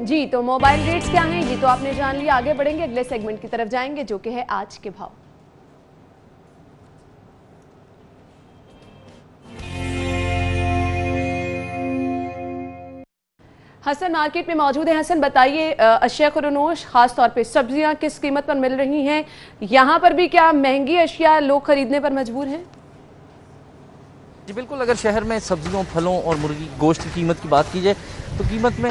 [SPEAKER 2] جی تو موبائل ریٹس کیا ہیں یہ تو آپ نے جان لیا، آگے بڑھیں گے، اگلے سیگمنٹ کی طرف جائیں گے جو کہ ہے آج کے بھاؤ۔ حسن مارکیٹ میں موجود ہیں۔ حسن بتائیے، اشیاء خورنوش خاص طور پہ سبزیاں کس قیمت پر مل رہی ہیں؟ یہاں پر بھی کیا مہنگی اشیاء لوگ خریدنے پر مجبور ہیں؟
[SPEAKER 3] جی بالکل، اگر شہر میں سبزیوں، پھلوں اور مرغی گوشت کی قیمت کی بات کی جائے تو قیمت میں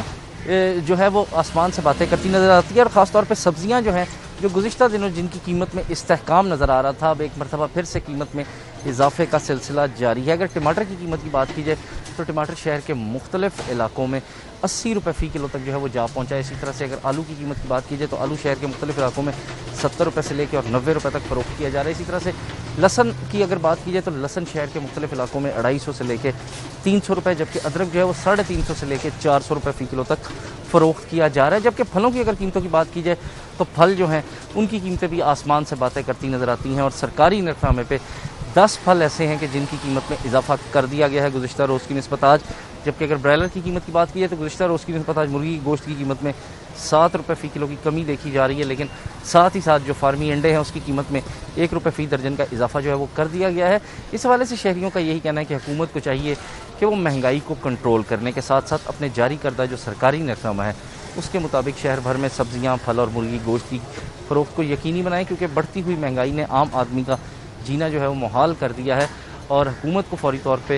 [SPEAKER 3] جو ہے وہ آسمان سے باتیں کرتی نظر آتی ہے، اور خاص طور پہ سبزیاں جو ہیں جو گزشتہ دنوں جن کی قیمت میں استحکام نظر آ رہا تھا، اب ایک مرتبہ پھر سے قیمت میں اضافے کا سلسلہ جاری ہے۔ اگر ٹماٹر کی قیمت کی بات کی جائے تو ٹماٹر شہر کے مختلف علاقوں میں 80 روپے فی کلو تک جو ہے وہ جا پہنچا ہے۔ اسی طرح سے اگر آلو کی قیمت کی بات کی جائے تو آلو شہر کے مختلف علاقوں میں 70 روپے سے لے کے اور 90 روپے تک فروخت کیا جا رہا ہے۔ اسی طرح سے لہسن کی اگر بات کی جائے تو لہسن شہر کے مختلف علاقوں میں 250 سے لے کے 300 روپے، جبکہ ادرک جو ہے وہ 350 سے لے کے 400 روپے فی کلو تک فروخت کیا جا رہا ہے۔ جبکہ پھلوں کی اگر قیمتوں کی بات کی جائے تو پھل جو ہیں ان کی قیمتیں بھی آسمان سے باتیں کرتی نظر آتی ہیں، اور سرکاری نرخ نامے پہ 10 پھل ایسے ہیں کہ جن کی قیمت میں اضافہ کر دیا گیا ہے گزشتہ روز کی نسبت آج۔ جبکہ اگر برائلر کی قیمت کی بات کی جائے تو گزشتہ روز کی نسبت آج مرغی کی گوشت کی قیمت میں 7 روپے فی کلو کی کمی دیکھی جا رہی ہے، لیکن ساتھ ہی ساتھ جو فارمی انڈے ہیں اس کی قیمت میں 1 روپے فی درجن کا اضافہ جو ہے وہ کر دیا گیا ہے۔ اس حوالے سے شہریوں کا یہی کہنا ہے کہ حکومت کو چاہیے کہ وہ مہنگائی کو کنٹرول کرنے کے ساتھ ساتھ اپنے جاری کردہ جو سرکاری نرخ نامہ ہے اس کے مطابق شہر بھر میں سبزیاں، پھل اور مرغی گوشت کی فروخت کو یقینی بنائیں، کیونکہ بڑھتی ہوئی مہنگائی نے عام آدمی کا جینا جو ہے وہ محال کر دیا ہے، اور حکومت کو فوری طور پہ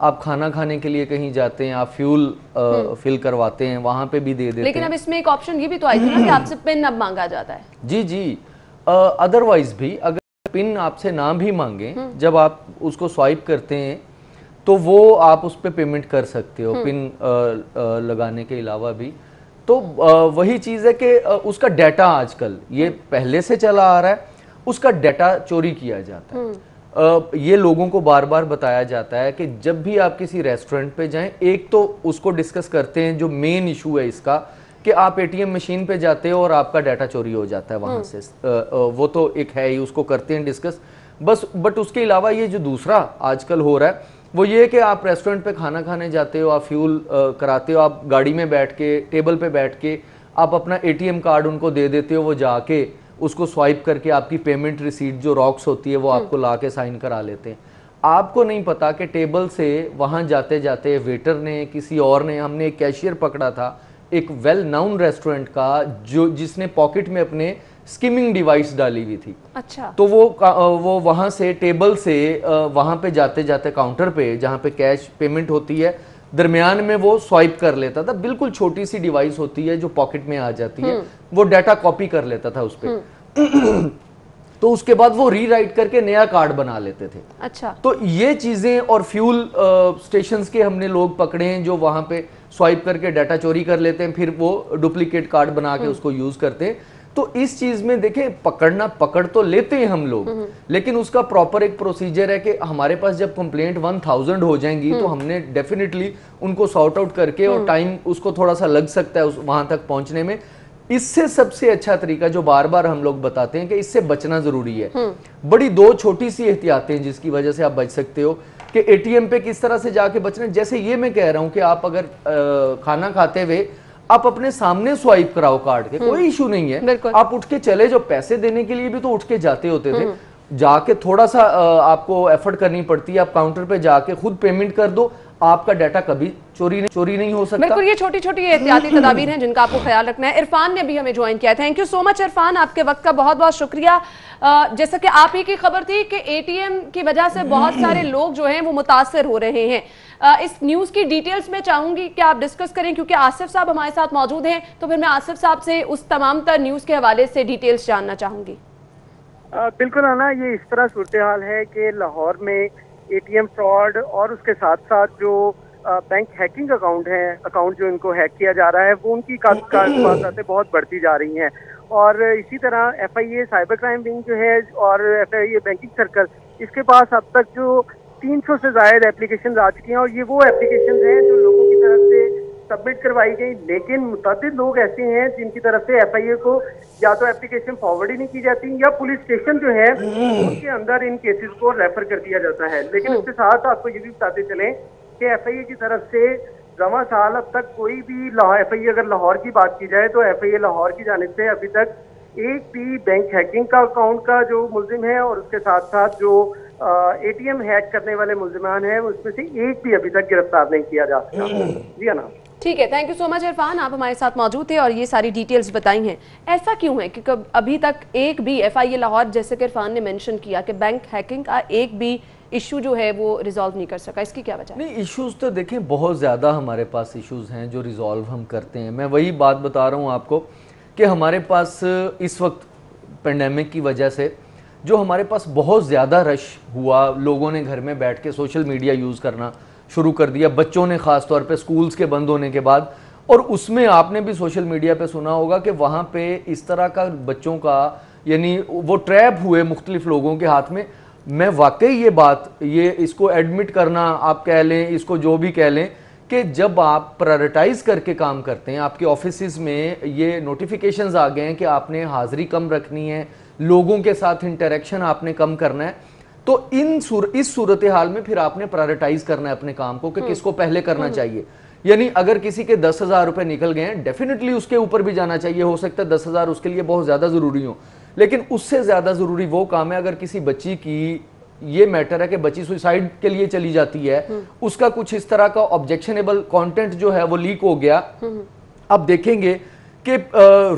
[SPEAKER 4] آپ کھانا کھانے کے لیے کہیں جاتے ہیں, آپ فیول فل کرواتے ہیں, وہاں پہ بھی دے دیتے ہیں.
[SPEAKER 2] لیکن اب اس میں ایک آپشن یہ بھی تو آئی تھی نا کہ آپ سے پن اب مانگا جاتا ہے.
[SPEAKER 4] جی ادروائز بھی اگر پن آپ سے نہ بھی مانگیں, جب آپ اس کو سوائپ کرتے ہیں تو وہ آپ اس پہ پیمنٹ کر سکتے ہو پن لگانے کے علاوہ بھی. تو وہی چیز ہے کہ اس کا ڈیٹا آج کل یہ پہلے سے چلا آ رہا ہے, اس کا ڈیٹا چوری کیا جاتا ہے. یہ لوگوں کو بار بار بتایا جاتا ہے کہ جب بھی آپ کسی ریسٹورنٹ پہ جائیں, ایک تو اس کو ڈسکس کرتے ہیں جو مین ایشو ہے اس کا, کہ آپ اے ٹی ایم مشین پہ جاتے ہو اور آپ کا ڈیٹا چوری ہو جاتا ہے وہاں سے, وہ تو ایک ہے ہی, اس کو کرتے ہیں ڈسکس بس. بٹ اس کے علاوہ یہ جو دوسرا آج کل ہو رہا ہے وہ یہ کہ آپ ریسٹورنٹ پہ کھانا کھانے جاتے ہو, آپ فیول کراتے ہو, آپ گاڑی میں بیٹھ کے ٹیبل پہ بیٹھ کے آپ اپنا اے ٹی ایم کارڈ ان کو دے دیتے ہو, وہ جا کے اس کو سوائپ کر کے آپ کی پیمنٹ ریسیٹ جو راکس ہوتی ہے وہ آپ کو لا کے سائن کرا لیتے ہیں. آپ کو نہیں پتا کہ ٹیبل سے وہاں جاتے جاتے ویٹر نے, کسی اور نے, ہم نے ایک کیشیئر پکڑا تھا ایک ویل ناؤن ریسٹورنٹ کا, جس نے پاکٹ میں اپنے اسکیمنگ ڈیوائس ڈالی ہوئی تھی.
[SPEAKER 2] اچھا.
[SPEAKER 4] تو وہ وہاں سے ٹیبل سے وہاں پہ جاتے جاتے کاؤنٹر پہ جہاں پہ کیش پیمنٹ ہوتی ہے درمیان میں وہ سوائپ کر لیتا تھا. بالکل چھوٹی سی ڈیوائس ہوتی ہے جو پاکٹ میں آ جاتی ہے, وہ ڈیٹا کاپی کر لیتا تھا اس پہ. تو اس کے بعد وہ ری رائٹ کر کے نیا کارڈ بنا لیتے تھے.
[SPEAKER 2] اچھا.
[SPEAKER 4] تو یہ چیزیں, اور فیول سٹیشنز کے ہم نے لوگ پکڑے ہیں جو وہاں پہ سوائپ کر کے ڈیٹا چوری کر لیتے ہیں, پھر وہ ڈپلیکیٹ کارڈ بنا کے اس کو یوز کرتے ہیں. تو اس چیز میں دیکھیں پکڑ تو لیتے ہیں ہم لوگ, لیکن اس کا پراپر ایک پروسیجر ہے کہ ہمارے پاس جب کمپلینٹ 1000 ہو جائیں گی تو ہم نے ڈیفینیٹلی ان کو سارٹ آؤٹ کر کے, اور ٹائم اس کو تھوڑا سا لگ سکتا ہے وہاں تک پہنچنے میں. اس سے سب سے اچھا طریقہ جو بار بار ہم لوگ بتاتے ہیں کہ اس سے بچنا ضروری ہے. بڑی دو چھوٹی سی احتیاطیں جس کی وجہ سے آپ بچ سکتے ہو کہ اے ٹی ایم پہ کس طرح سے جا کے بچنا. جیسے یہ میں کہہ رہا ہوں کہ آپ اگر کھانا کھاتے ہوئے آپ اپنے سامنے سوائپ کراؤ کارڈ کے, کوئی ایشو نہیں ہے, آپ اٹھ کے چلے, جو پیسے دینے کے لیے بھی تو اٹھ کے جاتے ہوتے تھے, جا کے تھوڑا سا آپ کو ایفرٹ کرنی پڑتی ہے, آپ کاؤنٹر پہ جا کے خود پیمنٹ کر دو, آپ کا ڈیٹا کبھی چوری نہیں ہو سکتا.
[SPEAKER 2] بالکل, یہ چھوٹی چھوٹی احتیاطی تدابیر ہیں جن کا آپ کو خیال رکھنا ہے. عرفان نے بھی ہمیں جوائن کیا ہے. تھینک یو سو مچ عرفان, آپ کے وقت کا بہت بہت شکریہ. جیسا کہ آپ ہی کی خبر تھی کہ اے ٹی ایم کی وجہ سے بہت سارے لوگ جو ہیں وہ متاثر ہو رہے ہیں. اس نیوز کی ڈیٹیلز میں چاہوں گی کہ آپ ڈسکس کریں, کیونکہ آصف صاحب ہمارے ساتھ موجود ہیں, تو پھر میں آصف صاحب سے اس تمام تر نیوز کے حوالے سے ڈیٹیلز جاننا چاہوں گی.
[SPEAKER 5] بالکل آنا, یہ اس طرح صورتحال ہے کہ لاہور میں اے ٹی ایم فراڈ اور اس کے ساتھ ساتھ جو بینک ہیکنگ اکاؤنٹ جو ان کو ہیک کیا جا رہا ہے, وہ ان کی باتیں بہت بڑھتی جا رہی ہیں. اور اسی طرح F I A cyber crime wing جو ہے اور F I A banking circle, اس کے پاس اب تک جو 300 سے زائد اپلیکیشنز آ چکی ہیں, اور یہ وہ اپلیکیشنز ہیں جو لوگوں کی طرف سے سبمٹ کروائی گئی, لیکن متعدد لوگ ایسے ہیں جن کی طرف سے ایف آئی اے کو یا تو اپلیکیشن فارورڈ ہی نہیں کی جاتی, یا پولیس اسٹیشن جو ہے ان کے اندر ان کیسز کو ریفر کر دیا جاتا ہے. لیکن اس کے ساتھ آپ کو یہ بھی بتاتے چلیں کہ ایف آئی اے کی طرف سے رواں سال اب تک کوئی بھی ایف آئی اے اگر لاہور کی بات کی جائے تو ایف آئی اے لاہور کی جانب سے ابھی تک ایک بھی بینک ہیکنگ کا اکاؤنٹ کا جو ملزم ہے اور اس کے ساتھ ساتھ جو اے ٹی ایم ہیک کرنے والے ملزمان ہیں اس میں سے ایک بھی ابھی تک گرفتار نہیں کیا جا سکا. جی نا,
[SPEAKER 2] ٹھیک ہے. تھینک یو سو مچ عرفان, آپ ہمارے ساتھ موجود تھے اور یہ ساری ڈیٹیلز بتائی ہیں. ایسا کیوں ہے کہ ابھی تک ایک بھی ایف آئی اے لاہور, جیسے کہ عرفان نے مینشن کیا کہ بینک ہیکنگ کا ایک بھی ایشو جو ہے وہ ریزالو نہیں کر سکا, اس کی کیا وجہ ہے؟
[SPEAKER 4] نہیں, ایشوز تو دیکھیں بہت زیادہ ہمارے پاس ایشوز ہیں جو ریزالو ہم کرتے ہیں. میں وہی بات بتا رہا ہوں آپ کو کہ ہمارے پاس اس وقت پینڈیمک کی وجہ سے جو ہمارے پاس بہت زیادہ رش ہوا, لوگوں نے گھر میں بیٹھ کے سوشل میڈیا یوز کرنا شروع کر دیا, بچوں نے خاص طور پہ سکولز کے بند ہونے کے بعد. اور اس میں آپ نے بھی سوشل میڈیا پہ سنا ہوگا کہ وہاں پہ اس طرح کا بچوں کا, یعنی وہ ٹریپ ہوئے مختلف لوگوں کے ہاتھ میں. میں واقعی یہ بات, یہ اس کو ایڈمٹ کرنا آپ کہہ لیں, اس کو جو بھی کہہ لیں, کہ جب آپ پرائرٹائز کر کے کام کرتے ہیں, آپ کے آفیسز میں یہ نوٹیفیکیشنز آ گئے ہیں کہ آپ نے حاضری کم رکھنی ہے, لوگوں کے ساتھ انٹریکشن آپ نے کم کرنا ہے, تو اس صورتحال میں پھر آپ نے پرائرٹائز کرنا ہے اپنے کام کو کہ کس کو پہلے کرنا چاہیے. یعنی اگر کسی کے 10,000 روپے نکل گئے ہیں, ڈیفینیٹلی اس کے اوپر بھی جانا چاہیے. ہو سکتا ہے 10,000 اس کے لیے بہت زیادہ ضروری ہو, لیکن اس سے زیادہ ضروری وہ کام ہے اگر کسی بچی کی, یہ میٹر ہے کہ بچی سوئسائڈ کے لیے چلی جاتی ہے, اس کا کچھ اس طرح کا آبجیکشنیبل کانٹینٹ جو ہے وہ لیک ہو گیا. اب دیکھیں گے کہ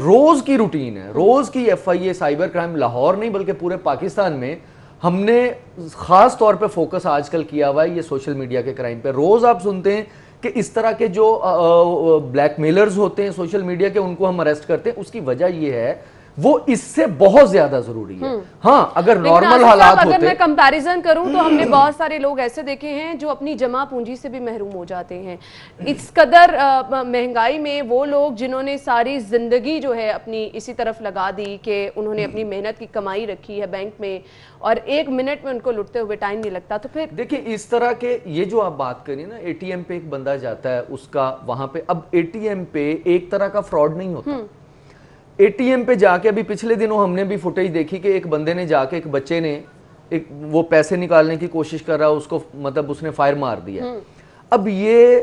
[SPEAKER 4] روز کی روٹین ہے, روز کی F I A cyber crime Lahore نہیں بلکہ پورے پاکستان میں ہم نے خاص طور پہ فوکس آج کل کیا ہوا ہے یہ سوشل میڈیا کے کرائم پہ. روز آپ سنتے ہیں کہ اس طرح کے جو بلیک میلرز ہوتے ہیں سوشل میڈیا کے, ان کو ہم اریسٹ کرتے ہیں. اس کی وجہ یہ ہے وہ اس سے بہت زیادہ ضروری ہے. ہاں اگر نارمل حالات ہوتے,
[SPEAKER 2] اگر میں کمپیریزن کروں تو ہم نے بہت سارے لوگ ایسے دیکھے ہیں جو اپنی جمع پونجی سے بھی محروم ہو جاتے ہیں. اس قدر مہنگائی میں وہ لوگ جنہوں نے ساری زندگی جو ہے اپنی اسی طرف لگا دی کہ انہوں نے اپنی محنت کی کمائی رکھی ہے بینک میں, اور 1 منٹ میں ان کو لٹتے ہوئے ٹائم نہیں لگتا. تو پھر
[SPEAKER 4] دیکھیں اس طرح کے یہ جو آپ بات کریں نا, اے ٹی ایم پہ ایک بندہ جاتا ہے اس کا وہاں پہ, اب اے ٹی ایم پہ ایک طرح کا فراڈ نہیں ہوتا. اے ٹی ایم پہ جا کے ابھی پچھلے دنوں ہم نے بھی فوٹیج دیکھی کہ ایک بندے نے جا کے, ایک بچے نے وہ پیسے نکالنے کی کوشش کر رہا, اس کو مطلب اس نے فائر مار دیا. اب یہ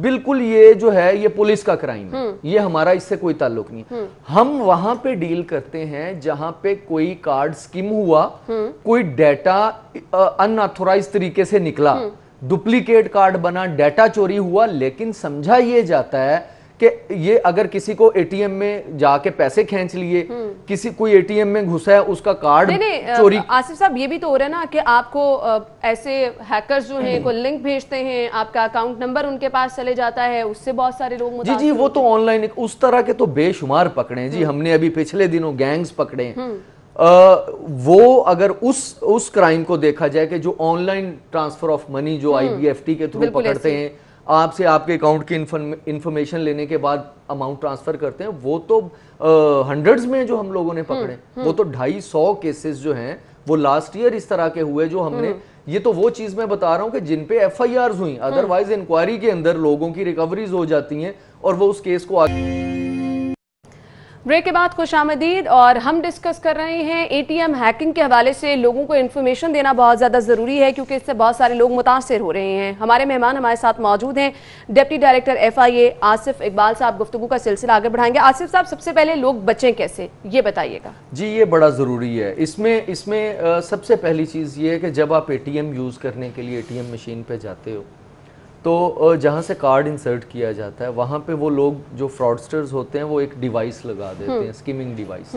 [SPEAKER 4] بالکل یہ جو ہے یہ پولیس کا کرائم ہے, یہ ہمارا اس سے کوئی تعلق نہیں. ہم وہاں پہ ڈیل کرتے ہیں جہاں پہ کوئی کارڈ سکیم ہوا, کوئی ڈیٹا ان آتھورائز طریقے سے نکلا, ڈپلیکیٹ کارڈ بنا, ڈیٹا چوری ہوا, لیکن سمجھا یہ جاتا ہے کہ یہ اگر کسی کو اے ٹی ایم میں جا کے پیسے کھینچ لیے, کسی کوئی اے ٹی ایم میں گھسا ہے, اس کا کارڈ چوری.
[SPEAKER 2] آصف صاحب یہ بھی تو ہو رہا ہے نا کہ آپ کو ایسے ہیکرز جو ہیں کوئی لنک بھیجتے ہیں, آپ کا اکاؤنٹ نمبر ان کے پاس چلے جاتا ہے, اس سے بہت سارے لوگ متاثر.
[SPEAKER 4] جی وہ تو آن لائن اس طرح کے تو بے شمار پکڑے ہیں جی. ہم نے ابھی پچھلے دنوں گینگز پکڑے ہیں. وہ اگر اس کرائم کو دیکھا جائے کہ جو on line transfer of money جو آئی بی ایف ٹی کے تھرو پکڑتے ہیں, آپ سے آپ کے اکاؤنٹ کی انفارمیشن لینے کے بعد اماؤنٹ ٹرانسفر کرتے ہیں, وہ تو ہنڈریڈز میں جو ہم لوگوں نے پکڑے. وہ تو 250 کیسز جو ہیں وہ لاسٹ ایئر اس طرح کے ہوئے جو ہم نے, یہ تو وہ چیز میں بتا رہا ہوں کہ جن پہ ایف آئی آرز ہوئیں, ادروائز انکوائری کے اندر لوگوں کی ریکوریز ہو جاتی ہیں اور وہ اس کیس کو
[SPEAKER 2] بریک کے بعد خوش آمدید. اور ہم ڈسکس کر رہے ہیں اے ٹی ایم ہیکنگ کے حوالے سے لوگوں کو انفارمیشن دینا بہت زیادہ ضروری ہے کیونکہ اس سے بہت سارے لوگ متاثر ہو رہے ہیں. ہمارے مہمان ہمارے ساتھ موجود ہیں, ڈپٹی ڈائریکٹر ایف آئی اے آصف اقبال صاحب. گفتگو کا سلسلہ آگے بڑھائیں گے. آصف صاحب سب سے پہلے لوگ بچیں کیسے, یہ بتائیے گا.
[SPEAKER 4] جی یہ بڑا ضروری ہے. اس میں سب سے پہلی چیز یہ ہے کہ جب آپ اے ٹی ایم یوز کرنے کے لیے اے ٹی ایم مشین پہ جاتے ہو تو جہاں سے کارڈ انسرٹ کیا جاتا ہے وہاں پہ وہ لوگ جو فراڈسٹرز ہوتے ہیں وہ ایک ڈیوائس لگا دیتے ہیں, اسکیمنگ ڈیوائس.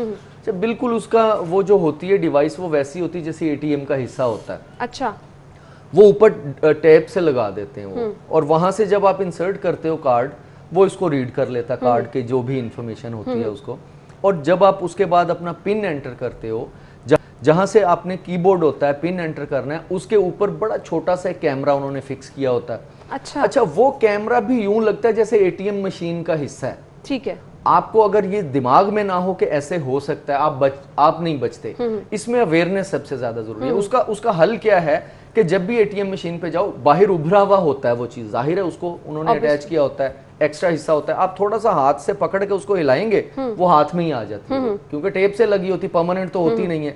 [SPEAKER 4] بالکل اس کا وہ جو ہوتی ہے ڈیوائس وہ ویسی ہوتی ہے جیسے اے ٹی ایم کا حصہ ہوتا ہے.
[SPEAKER 2] اچھا.
[SPEAKER 4] وہ اوپر ٹیپ سے لگا دیتے ہیں وہ, اور وہاں سے جب آپ انسرٹ کرتے ہو کارڈ وہ اس کو ریڈ کر لیتا ہے, کارڈ کے جو بھی انفارمیشن ہوتی ہے اس کو. اور جب آپ اس کے بعد اپنا پن انٹر کرتے ہو, جہاں سے آپ نے کی بورڈ ہوتا ہے پن انٹر کرنا ہے, اس کے اوپر بڑا چھوٹا سا کیمرہ انہوں نے فکس کیا ہوتا ہے. اچھا وہ کیمرہ بھی یوں لگتا ہے جیسے اے ٹی ایم مشین کا حصہ ہے.
[SPEAKER 2] ٹھیک ہے.
[SPEAKER 4] آپ کو اگر یہ دماغ میں نہ ہو کہ ایسے ہو سکتا ہے, آپ نہیں بچتے. اس میں اویئرنیس سب سے زیادہ ضروری ہے. اس کا حل کیا ہے کہ جب بھی اے ٹی ایم مشین پہ جاؤ, باہر ابھرا ہوا ہوتا ہے وہ چیز, ظاہر ہے اس کو انہوں نے اٹیچ کیا ہوتا ہے, ایکسٹرا حصہ ہوتا ہے. آپ تھوڑا سا ہاتھ سے پکڑ کے اس کو ہلائیں گے وہ ہاتھ میں ہی آ جاتی ہے, کیونکہ ٹیپ سے لگی ہوتی, پرماننٹ تو ہوتی نہیں ہے.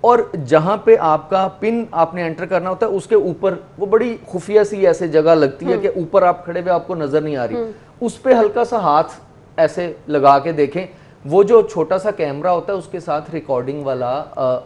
[SPEAKER 4] اور جہاں پہ آپ کا پن آپ نے انٹر کرنا ہوتا ہے اس کے اوپر وہ بڑی خفیہ سی ایسے جگہ لگتی ہے کہ اوپر آپ کھڑے ہوئے آپ کو نظر نہیں آ رہی, اس پہ ہلکا سا ہاتھ ایسے لگا کے دیکھیں. وہ جو چھوٹا سا کیمرہ ہوتا ہے اس کے ساتھ ریکارڈنگ والا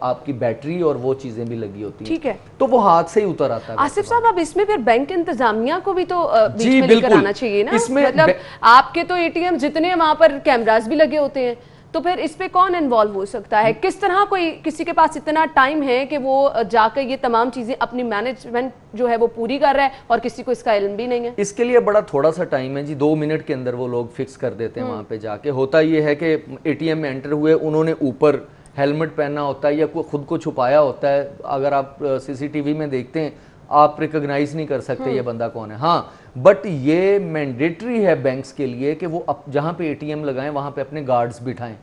[SPEAKER 4] آپ کی بیٹری اور وہ چیزیں بھی لگی ہوتی ہیں.
[SPEAKER 2] ٹھیک ہے.
[SPEAKER 4] تو وہ ہاتھ سے ہی اتر آتا ہے.
[SPEAKER 2] آصف صاحب اب اس میں پھر بینک انتظامیہ کو بھی تو بیچ میں لے کر آنا چاہیے نا. مطلب آپ کے تو اے ٹی ایم جتنے وہاں پر کیمراز بھی لگے ہوتے ہیں, تو پھر اس پہ کون انوالو ہو سکتا ہے؟ کس طرح کسی کے پاس اتنا ٹائم ہے کہ وہ جا کر یہ تمام چیزیں اپنی مینجمنٹ جو ہے وہ پوری کر رہا ہے اور کسی کو اس کا علم بھی نہیں ہے؟
[SPEAKER 4] اس کے لیے بڑا تھوڑا سا ٹائم ہے جی, 2 منٹ کے اندر وہ لوگ فکس کر دیتے ہیں وہاں پہ جا کے. ہوتا یہ ہے کہ اے ٹی ایم میں انٹر ہوئے, انہوں نے اوپر ہیلمٹ پہنا ہوتا ہے یا خود کو چھپایا ہوتا ہے. اگر آپ سی سی ٹی وی میں دیکھتے ہیں آپ ریکگنائز نہیں کر سکتے یہ بندہ کون ہے. ہاں بٹ یہ مینڈیٹری ہے بینکس کے لیے کہ وہ جہاں پہ اے ٹی ایم لگائیں وہاں پہ اپنے گارڈز بٹھائیں.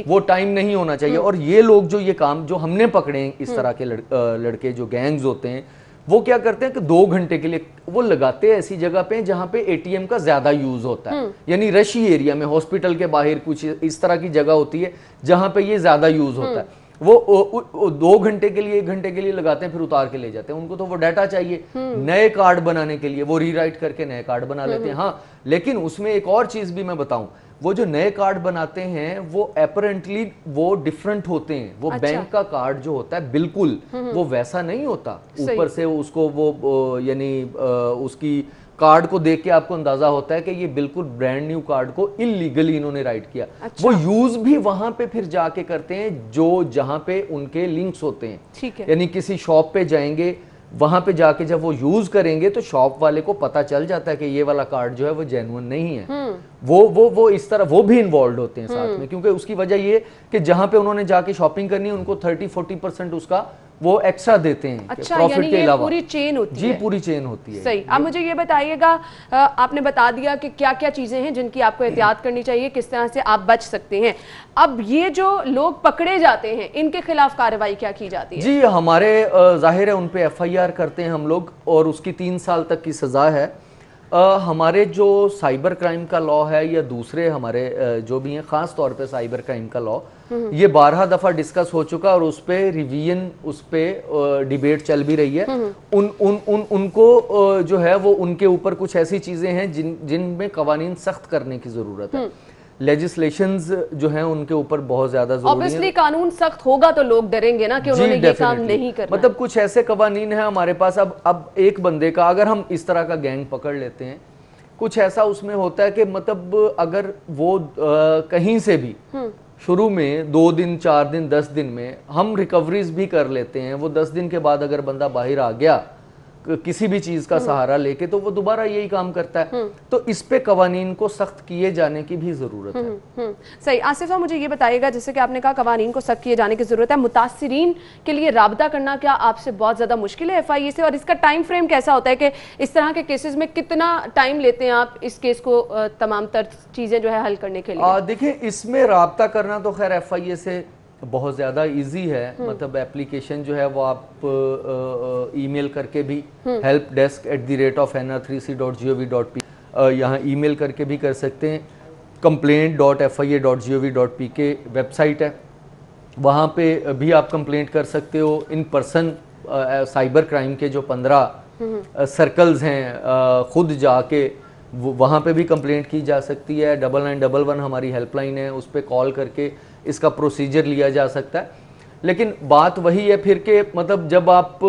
[SPEAKER 4] وہ ٹائم نہیں ہونا چاہیے. اور یہ لوگ جو یہ کام جو ہم نے پکڑے ہیں اس طرح کے لڑکے جو گینگز ہوتے ہیں, وہ کیا کرتے ہیں کہ 2 گھنٹے کے لیے وہ لگاتے ہیں ایسی جگہ پہ جہاں پہ اے ٹی ایم کا زیادہ یوز ہوتا ہے, یعنی رشی ایریا میں, ہاسپٹل کے باہر کچھ اس طرح کی جگہ ہوتی ہے جہاں پہ یہ زیادہ یوز ہوتا ہے. وہ 2 گھنٹے کے لیے 1 گھنٹے کے لیے لگاتے ہیں, پھر اتار کے لے جاتے ہیں. ان کو تو وہ ڈیٹا چاہیے نئے کارڈ بنانے کے لیے, وہ ری رائٹ کر کے نئے کارڈ بنا لیتے ہیں. ہاں لیکن اس میں ایک اور چیز بھی میں بتاؤں, وہ جو نئے کارڈ بناتے ہیں وہ اپیرنٹلی وہ ڈیفرنٹ ہوتے ہیں. وہ بینک کا کارڈ جو ہوتا ہے بالکل وہ ویسا نہیں ہوتا. اوپر سے اس کو وہ یعنی اس کی کارڈ کو دیکھ کے آپ کو اندازہ ہوتا ہے کہ یہ بالکل برانڈ نیو کارڈ کو انلیگلی انہوں نے رائٹ کیا. وہ یوز بھی وہاں پہ پھر جا کے کرتے ہیں جہاں پہ ان کے لنکس ہوتے ہیں. یعنی کسی شاپ پہ جائیں گے, وہاں پہ جا کے جب وہ یوز کریں گے تو شاپ والے کو پتا چل جاتا ہے کہ یہ والا کارڈ جو ہے وہ جینوئن نہیں ہے. وہ اس طرح وہ بھی انوالوڈ ہوتے ہیں ساتھ میں, کیونکہ اس کی وجہ یہ کہ جہاں پہ انہوں نے جا کے شاپنگ کرنی ہے ان کو 30-40% اس کا وہ ایکسٹرا دیتے ہیں.
[SPEAKER 2] اچھا, یعنی یہ پوری چین ہوتی ہے.
[SPEAKER 4] جی پوری چین ہوتی ہے.
[SPEAKER 2] صحیح. اب مجھے یہ بتائیے گا, آپ نے بتا دیا کہ کیا کیا چیزیں ہیں جن کی آپ کو احتیاط کرنی چاہیے, کس طرح سے آپ بچ سکتے ہیں. اب یہ جو لوگ پکڑے جاتے ہیں ان کے خلاف کارروائی کیا کی جاتی ہے؟
[SPEAKER 4] جی ہمارے ظاہر ہے ان پہ FIR کرتے ہیں ہم لوگ, اور اس کی 3 سال تک کی سزا ہے. ہمارے جو سائبر کرائم کا لا ہے یا دوسرے ہمارے جو بھی ہیں, خاص طور پہ سائبر کرائم کا لا, یہ 12 دفعہ ڈسکس ہو چکا اور اس پہ ریویژن, اس پہ ڈیبیٹ چل بھی رہی ہے. ان کو جو ہے وہ ان کے اوپر کچھ ایسی چیزیں ہیں جن میں قوانین سخت کرنے کی ضرورت ہے. لیجسلیشنز جو ہیں ان کے اوپر بہت زیادہ ضروری ہے.
[SPEAKER 2] obviously قانون سخت ہوگا تو لوگ ڈریں گے نا کہ انہوں نے یہ کام نہیں کرنا.
[SPEAKER 4] مطلب کچھ ایسے قوانین ہیں ہمارے پاس. اب ایک بندے کا اگر ہم اس طرح کا گینگ پکڑ لیتے ہیں, کچھ ایسا اس میں ہوتا ہے کہ مطلب اگر وہ کہیں سے بھی شروع میں 2 دن 4 دن 10 دن میں ہم ریکوریز بھی کر لیتے ہیں, وہ 10 دن کے بعد اگر بندہ باہر آ گیا کسی بھی چیز کا سہارا لے کے تو وہ دوبارہ یہی کام کرتا ہے. تو اس پہ قوانین کو سخت کیے جانے کی بھی ضرورت ہے.
[SPEAKER 2] صحیح. آصف صاحب مجھے یہ بتائیے گا, جیسے کہ آپ نے کہا قوانین کو سخت کیے جانے کی ضرورت ہے, متاثرین کے لیے رابطہ کرنا کیا آپ سے بہت زیادہ مشکل ہے FIA سے, اور اس کا ٹائم فریم کیسا ہوتا ہے کہ اس طرح کے کیسز میں کتنا ٹائم لیتے ہیں آپ اس کیس کو تمام تر چیزیں جو ہے حل کرنے کے لیے؟
[SPEAKER 4] دیکھیں اس میں رابطہ کرنا تو خیر FIA سے بہت زیادہ ایزی ہے. مطلب اپلیکیشن جو ہے وہ آپ ای میل کر کے بھی helpdesk@nr3c.gov.p یہاں ای میل کر کے بھی کر سکتے ہیں. complaint.fia.gov.p ویب سائٹ ہے, وہاں پہ بھی آپ کمپلینٹ کر سکتے ہو. ان پرسن سائبر کرائم کے جو 15 سرکلز ہیں خود جا کے وہاں پہ بھی کمپلینٹ کی جا سکتی ہے. 9911 ہماری ہیلپ لائن ہے, اس پہ کال کر کے اس کا پروسیجر لیا جا سکتا ہے. لیکن بات وہی ہے پھر کہ مطلب جب آپ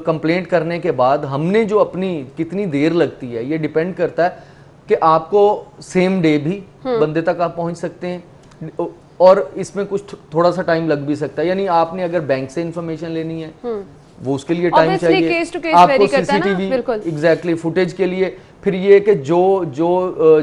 [SPEAKER 4] کمپلینٹ کرنے کے بعد ہم نے جو اپنی کتنی دیر لگتی ہے یہ ڈیپینڈ کرتا ہے کہ آپ کو سیم ڈے بھی بندے تک آپ پہنچ سکتے ہیں, اور اس میں کچھ تھوڑا سا ٹائم لگ بھی سکتا ہے. یعنی آپ نے اگر بینک سے انفارمیشن لینی ہے وہ اس کے لیے ٹائم چاہیے, آپ کو CCTV ایگزیکٹلی فوٹیج کے لیے. پھر یہ کہ جو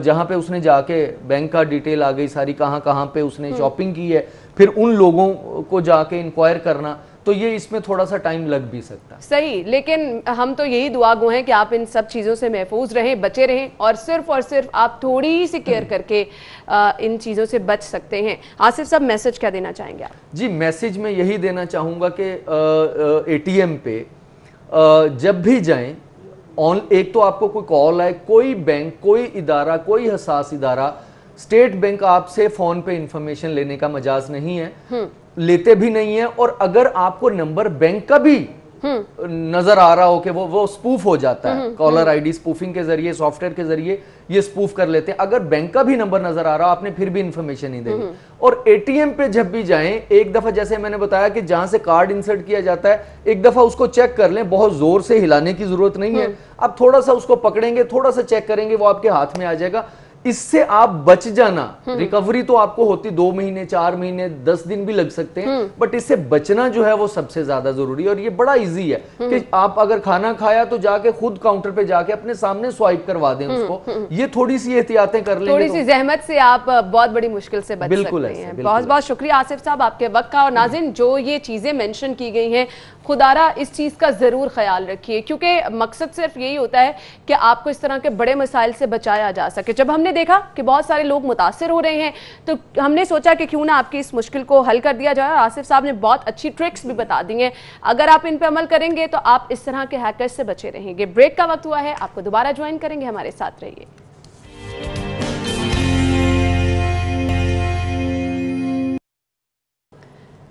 [SPEAKER 4] جہاں پہ اس نے جا کے بینک کا ڈیٹیل آ گئی ساری, کہاں پہ اس نے شاپنگ کی ہے, پھر ان لوگوں کو جا کے انکوائر کرنا, تو یہ اس میں تھوڑا سا ٹائم لگ بھی سکتا ہے.
[SPEAKER 2] صحیح. لیکن ہم تو یہی دعا گو ہیں کہ آپ ان سب چیزوں سے محفوظ رہیں, بچے رہیں, اور صرف آپ تھوڑی سی کیئر کر کے ان چیزوں سے بچ سکتے ہیں. آصف صاحب میسج کیا دینا چاہیں گے آپ؟
[SPEAKER 4] جی میسج میں یہی دینا چاہوں گا کہ ATM پہ جب بھی جائیں, ایک تو آپ کو کوئی کال آئے, کوئی بینک, کوئی ادارہ, کوئی حساس ادارہ, اسٹیٹ بینک آپ سے فون پہ انفارمیشن لینے کا مجاز نہیں ہے, لیتے بھی نہیں ہے. اور اگر آپ کو نمبر بینک کا بھی نظر آ رہا ہو کہ وہ سپوف ہو جاتا ہے, کالر ID سپوفنگ کے ذریعے, سافٹ ویئر کے ذریعے یہ سپوف کر لیتے ہیں, اگر بینک کا بھی نمبر نظر آ رہا آپ نے پھر بھی انفارمیشن نہیں دینی. اور ATM پہ جب بھی جائیں, ایک دفعہ جیسے میں نے بتایا کہ جہاں سے کارڈ انسرٹ کیا جاتا ہے ایک دفعہ اس کو چیک کر لیں, بہت زور سے ہلانے کی ضرورت نہیں ہے. آپ تھوڑا سا اس کو پکڑیں گے, تھوڑا سا چیک کریں گے, وہ آپ کے ہاتھ میں آ جائے گا. اس سے آپ بچ جانا, ریکوری تو آپ کو ہوتی 2 مہینے 4 مہینے 10 دن بھی لگ سکتے ہیں, بٹ اس سے بچنا جو ہے وہ سب سے زیادہ ضروری ہے. اور یہ بڑا ایزی ہے کہ آپ اگر کھانا کھایا تو جا کے خود کاؤنٹر پہ جا کے اپنے سامنے سوائپ کروا دیں اس کو. یہ تھوڑی سی احتیاطیں کر لیں,
[SPEAKER 2] تھوڑی سی زحمت سے آپ بہت بڑی مشکل سے بچ سکتے ہیں. بہت بہت شکریہ آصف صاحب آپ کے وقت کا. اور ناظرین جو یہ چیزیں مینشن کی گئی ہیں, خدارہ اس چیز کا ضرور خیال رکھیے, کیونکہ مقصد صرف یہی ہوتا ہے کہ آپ کو اس طرح کے بڑے مسائل سے بچایا جا سکے. جب ہم نے دیکھا کہ بہت سارے لوگ متاثر ہو رہے ہیں تو ہم نے سوچا کہ کیوں نہ آپ کی اس مشکل کو حل کر دیا جائے. اور آصف صاحب نے بہت اچھی ٹرکس بھی بتا دی ہیں, اگر آپ ان پہ عمل کریں گے تو آپ اس طرح کے ہیکرز سے بچے رہیں گے. بریک کا وقت ہوا ہے, آپ کو دوبارہ جوائن کریں گے, ہمارے ساتھ رہیے.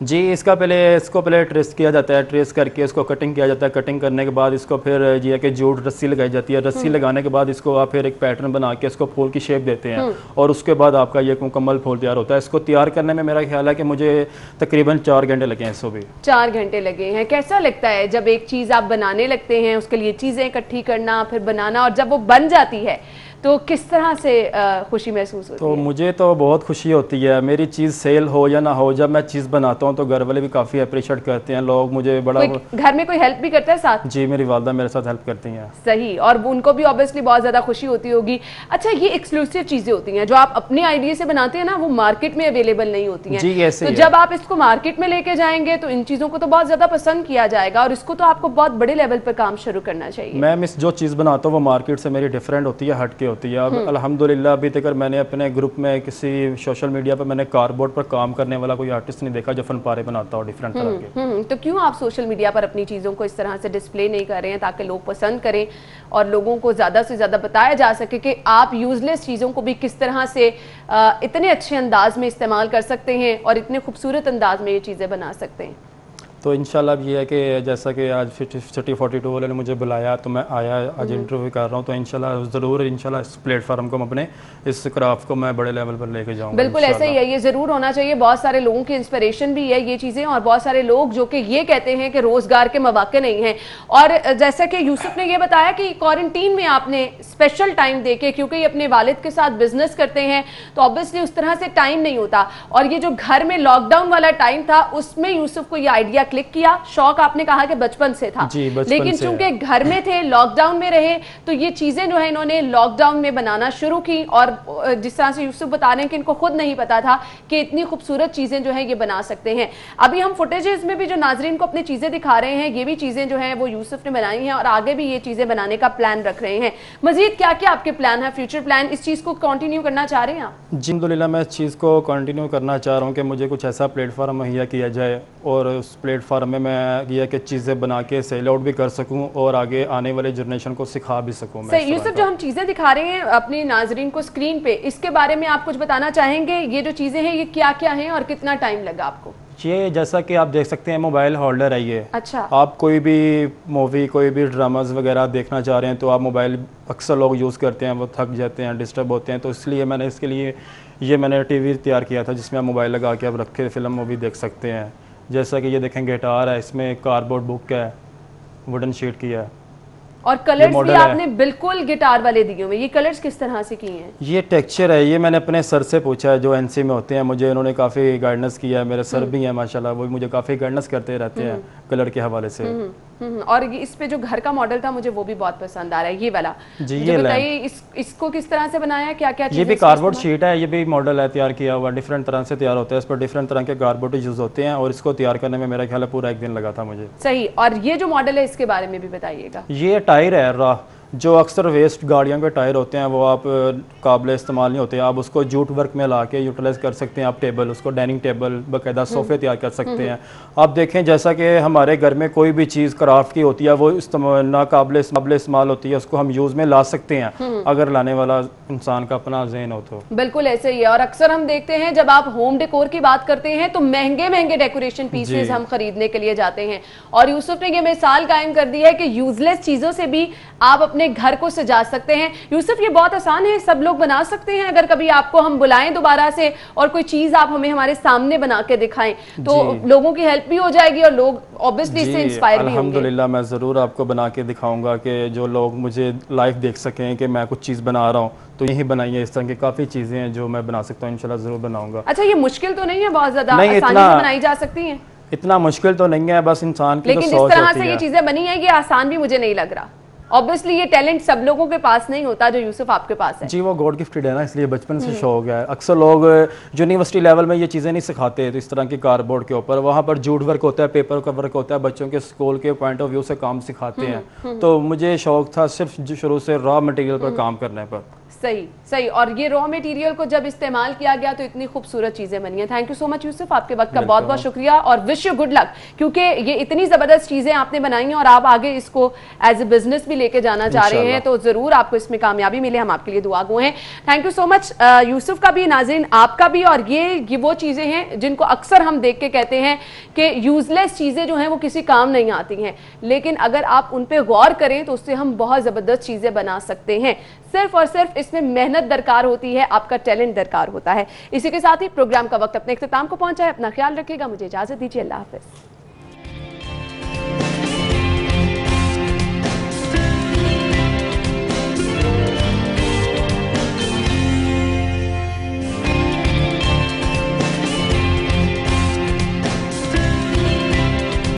[SPEAKER 6] جی اس کو پہلے ٹریس کیا جاتا ہے, ٹریس کر کے اس کو کٹنگ کیا جاتا ہے, کٹنگ کرنے کے بعد اس کو پھر یہ ہے کہ جوٹ رسی لگائی جاتی ہے, رسی لگانے کے بعد اس کو آپ پھر ایک پیٹرن بنا کے اس کو پھول کی شیپ دیتے ہیں اور اس کے بعد آپ کا یہ مکمل پھول تیار ہوتا ہے. اس کو تیار کرنے میں میرا خیال ہے کہ مجھے تقریباً 4 گھنٹے لگے ہیں. اس کو بھی 4
[SPEAKER 2] گھنٹے لگے ہیں. کیسا لگتا ہے جب ایک چیز آپ بنانے لگتے ہیں, اس کے لیے چیزیں اکٹھی کرنا, پھر بنانا, اور جب وہ بن جاتی ہے تو کس طرح سے خوشی محسوس ہوتی ہے؟
[SPEAKER 6] تو مجھے تو بہت خوشی ہوتی ہے. میری چیز سیل ہو یا نہ ہو, جب میں چیز بناتا ہوں تو گھر والے بھی کافی اپریشیٹ کرتے ہیں. لوگ مجھے بڑا,
[SPEAKER 2] گھر میں کوئی ہیلپ بھی کرتا ہے ساتھ؟
[SPEAKER 6] جی میری والدہ میرے ساتھ ہیلپ کرتی ہیں.
[SPEAKER 2] صحیح, اور ان کو بھی obviously بہت زیادہ خوشی ہوتی ہوگی. اچھا یہ ایکسکلوسیو چیزیں ہوتی ہیں جو آپ اپنے آئیڈیا سے بناتے ہیں نا, وہ مارکیٹ میں اویلیبل نہیں ہوتی ہیں.
[SPEAKER 6] جی ایسے
[SPEAKER 2] تو جب آپ اس کو مارکیٹ میں لے کے جائیں گے تو ان چیزوں کو تو بہت زیادہ پسند کیا جائے گا, اور اس کو تو آپ کو بہت بڑے لیول پر کام شروع کرنا چاہیے.
[SPEAKER 6] میں جو چیز بناتا ہوں وہ مارکیٹ سے میری ڈفرینٹ ہوتی ہے, ہٹ کے ہوتی ہے. اب الحمدللہ ابھی تک میں نے اپنے گروپ میں کسی سوشل میڈیا پر میں نے کارڈ بورڈ پر کام کرنے والا کوئی آرٹسٹ نہیں دیکھا جو فن پارے بناتا ہو ڈفرینٹ طرح کے.
[SPEAKER 2] تو کیوں آپ سوشل میڈیا پر اپنی چیزوں کو اس طرح سے ڈسپلے نہیں کر رہے ہیں تاکہ لوگ پسند کریں اور لوگوں کو زیادہ سے زیادہ بتایا جا سکے کہ آپ یوز لیس چیزوں کو بھی کس طرح سے اتنے اچھے انداز میں استعمال کر سکتے ہیں اور اتنے خوبصورت انداز میں یہ چیزیں بنا سکتے ہیں؟
[SPEAKER 6] تو انشاءاللہ اب یہ ہے کہ جیسا کہ آج سٹی 42 والے نے مجھے بلایا تو میں آیا, آج انٹرویو کر رہا ہوں, تو انشاءاللہ ضرور انشاءاللہ اس پلیٹ فارم کو اپنے اس کرافٹ کو میں بڑے لیول پر لے کے جاؤں گا.
[SPEAKER 2] بالکل ایسا ہی ہے, یہ ضرور ہونا چاہیے. بہت سارے لوگوں کی انسپریشن بھی ہے یہ چیزیں, اور بہت سارے لوگ جو کہ یہ کہتے ہیں کہ روزگار کے مواقع نہیں ہیں. اور جیسا کہ یوسف نے یہ بتایا کہ کوارنٹین میں آپ نے اسپیشل ٹائم دے کے, کیونکہ یہ اپنے والد کے ساتھ بزنس کرتے ہیں تو آبویسلی اس طرح سے ٹائم نہیں ہوتا, اور یہ جو گھر میں لاک ڈاؤن والا ٹائم تھا اس میں یوسف کو یہ آئیڈیا کلک کیا. آپ نے کہا کہ بچپن سے تھا, لیکن چونکہ گھر میں تھے, لاک ڈاؤن میں رہے, تو یہ چیزیں جو ہے انہوں نے لاک ڈاؤن میں بنانا شروع کی. اور جس طرح سے یوسف بتا رہے ہیں کہ ان کو خود نہیں پتا تھا کہ اتنی خوبصورت چیزیں جو ہیں یہ بنا سکتے ہیں. ابھی ہم فوٹیجز میں بھی جو ناظرین کو اپنی چیزیں دکھا رہے ہیں, یہ بھی چیزیں جو ہیں وہ یوسف نے بنائی ہیں, اور آگے بھی یہ چیزیں بنانے کا پلان رکھ رہے ہیں. مزید کیا کیا آپ کے پلان ہے, فیوچر پلان, اس چیز کو کنٹینیو کرنا چاہ رہے ہیں آپ؟
[SPEAKER 6] جی الحمدللہ میں اس چیز کو کنٹینیو کرنا چاہ رہا ہوں کہ مجھے کچھ ایسا پلیٹ فارم مہیا کیا جائے, اور اس پلیٹ فارم میں یہ کہ چیزیں بنا کے سیل آؤٹ بھی کر سکوں اور آگے آنے والے جنریشن کو سکھا بھی سکوں.
[SPEAKER 2] صحیح. یوسف جو ہم چیزیں دکھا رہے ہیں اپنے ناظرین کو اسکرین پہ, اس کے بارے میں آپ کچھ بتانا چاہیں گے؟ یہ جو چیزیں ہیں یہ کیا کیا ہیں اور کتنا ٹائم لگا آپ کو؟
[SPEAKER 6] یہ جیسا کہ آپ دیکھ سکتے ہیں موبائل ہولڈر ہے یہ.
[SPEAKER 2] اچھا.
[SPEAKER 6] آپ کوئی بھی مووی, کوئی بھی ڈراماز وغیرہ دیکھنا چاہ رہے ہیں تو آپ موبائل اکثر لوگ یوز کرتے ہیں, وہ تھک جاتے ہیں, ڈسٹرب ہوتے ہیں, تو اس لیے میں نے اس کے لیے یہ میں نے ٹی وی تیار کیا تھا جس میں آپ موبائل لگا کے آپ رکھ کے فلم مووی دیکھ سکتے ہیں. جیسا کہ یہ دیکھیں گٹار ہے, اس میں کارڈ بورڈ بک ہے, ووڈن شیٹ کی ہے,
[SPEAKER 2] اور کلرز بھی آپ نے بالکل گٹار والے دیے ہوئے. یہ کلرز کس طرح سے کیے ہیں؟
[SPEAKER 6] یہ ٹیکسچر ہے, یہ میں نے اپنے سر سے پوچھا ہے جو این سی میں ہوتے ہیں, مجھے انہوں نے کافی گائیڈنس کیا ہے. میرے سر بھی ہیں ماشاءاللہ, وہ مجھے کافی گائیڈنس کرتے رہتے ہیں کلر کے حوالے سے.
[SPEAKER 2] اور اس پہ جو گھر کا ماڈل تھا مجھے وہ بھی بہت پسند آ رہا ہے, یہ والا.
[SPEAKER 6] جی یہ
[SPEAKER 2] بتائیے اس کو کس طرح سے بنایا, کیا کیا چیزیں؟
[SPEAKER 6] یہ بھی کارڈ بورڈ شیٹ ہے, یہ بھی ماڈل ہے تیار کیا ہوا, ڈفرینٹ طرح سے تیار ہوتا ہے. اس پر ڈفرینٹ طرح کے کارڈ بورڈ یوز ہوتے ہیں, اور اس کو تیار کرنے میں میرا خیال ہے پورا 1 دن لگا تھا مجھے.
[SPEAKER 2] صحیح. اور یہ جو ماڈل ہے اس کے بارے میں بھی بتائیے گا.
[SPEAKER 6] یہ ٹائر ہے راہ, جو اکثر ویسٹ گاڑیوں کے ٹائر ہوتے ہیں وہ آپ قابل استعمال نہیں ہوتے, آپ اس کو جوٹ ورک میں لا کے یوٹیلائز کر سکتے ہیں. آپ ٹیبل, اس کو ڈائننگ ٹیبل, باقاعدہ صوفے تیار کر سکتے ہیں. آپ دیکھیں جیسا کہ ہمارے گھر میں کوئی بھی چیز کرافٹ کی ہوتی ہے وہ ناقابل استعمال ہوتی ہے, اس کو ہم یوز میں لا سکتے ہیں اگر لانے والا انسان کا اپنا ذہن ہو تو.
[SPEAKER 2] بالکل ایسے ہی ہے. اور اکثر ہم دیکھتے ہیں جب آپ ہوم ڈیکور کی بات کرتے ہیں تو مہنگے مہنگے ڈیکوریشن پیسز ہم خریدنے کے لیے جاتے ہیں, اور یوسف نے یہ مثال قائم کر دی ہے کہ یوز لیس چیزوں سے بھی آپ اپنے گھر کو سجا سکتے ہیں. یوسف یہ بہت آسان ہے, سب لوگ بنا سکتے ہیں. اگر کبھی آپ کو ہم بلائیں دوبارہ سے اور کوئی چیز آپ ہمیں ہمارے سامنے بنا کے دکھائیں تو لوگوں کی ہیلپ بھی ہو جائے گی اور لوگ obviously اس سے انسپائر بھی ہوں گے.
[SPEAKER 6] الحمدللہ میں ضرور آپ کو بنا کے دکھاؤں گا کہ جو لوگ مجھے لائف دیکھ سکیں کہ میں کچھ چیز بنا رہا ہوں, تو یہی بنائیے. اس طرح کی کافی چیزیں ہیں جو میں بنا سکتا ہوں, انشاءاللہ ضرور بناؤں گا.
[SPEAKER 2] اچھا یہ مشکل تو نہیں ہے بہت زیادہ, آسانی سے بنائی جا سکتی ہیں؟
[SPEAKER 6] اتنا مشکل تو نہیں ہے, بس انسان کی تو سوچ ہوتی ہے.
[SPEAKER 2] لیکن جس طرح سے یہ چیزیں بنی ہیں یہ آسان بھی مجھے نہیں لگ رہا. obviously یہ ٹیلنٹ سب لوگوں کے پاس نہیں ہوتا جو یوسف آپ کے پاس ہے.
[SPEAKER 6] جی وہ گاڈ گفٹڈ ہے نا, اس لیے بچپن سے شوق ہے. اکثر لوگ یونیورسٹی لیول میں یہ چیزیں نہیں سکھاتے تو اس طرح کی کارڈ بورڈ کے اوپر, وہاں پر جوٹ ورک ہوتا ہے, پیپر کا ورک ہوتا ہے, بچوں کے اسکول کے پوائنٹ آف ویو سے کام سکھاتے ہیں. تو مجھے شوق تھا صرف شروع سے را مٹیریل پر کام کرنے پر.
[SPEAKER 2] صحیح صحیح. اور یہ را مٹیریل کو جب استعمال کیا گیا تو اتنی خوبصورت چیزیں بنی ہیں. تھینک یو سو مچ یوسف, آپ کے وقت کا بہت بہت شکریہ اور وش یو گڈ لک, کیونکہ یہ اتنی زبردست چیزیں آپ نے بنائی ہیں اور آپ آگے اس کو ایز اے بزنس بھی لے کے جانا چاہ رہے ہیں, تو ضرور آپ کو اس میں کامیابی ملے. ہم آپ کے لیے دعا گو ہیں. تھینک یو سو مچ یوسف کا بھی, ناظرین آپ کا بھی. اور یہ وہ چیزیں ہیں جن کو اکثر ہم دیکھ کے کہتے ہیں کہ یوز لیس چیزیں جو ہیں وہ کسی کام نہیں آتی ہیں, لیکن اگر آپ ان پہ غور کریں تو اس سے ہم بہت زبردست چیزیں بنا سکتے ہیں. صرف اور صرف اس میں محنت درکار ہوتی ہے, آپ کا ٹیلنٹ درکار ہوتا ہے. اسی کے ساتھ ہی پروگرام کا وقت اپنے اختتام کو پہنچا ہے. اپنا خیال رکھیے گا, مجھے اجازت دیجیے, اللہ حافظ.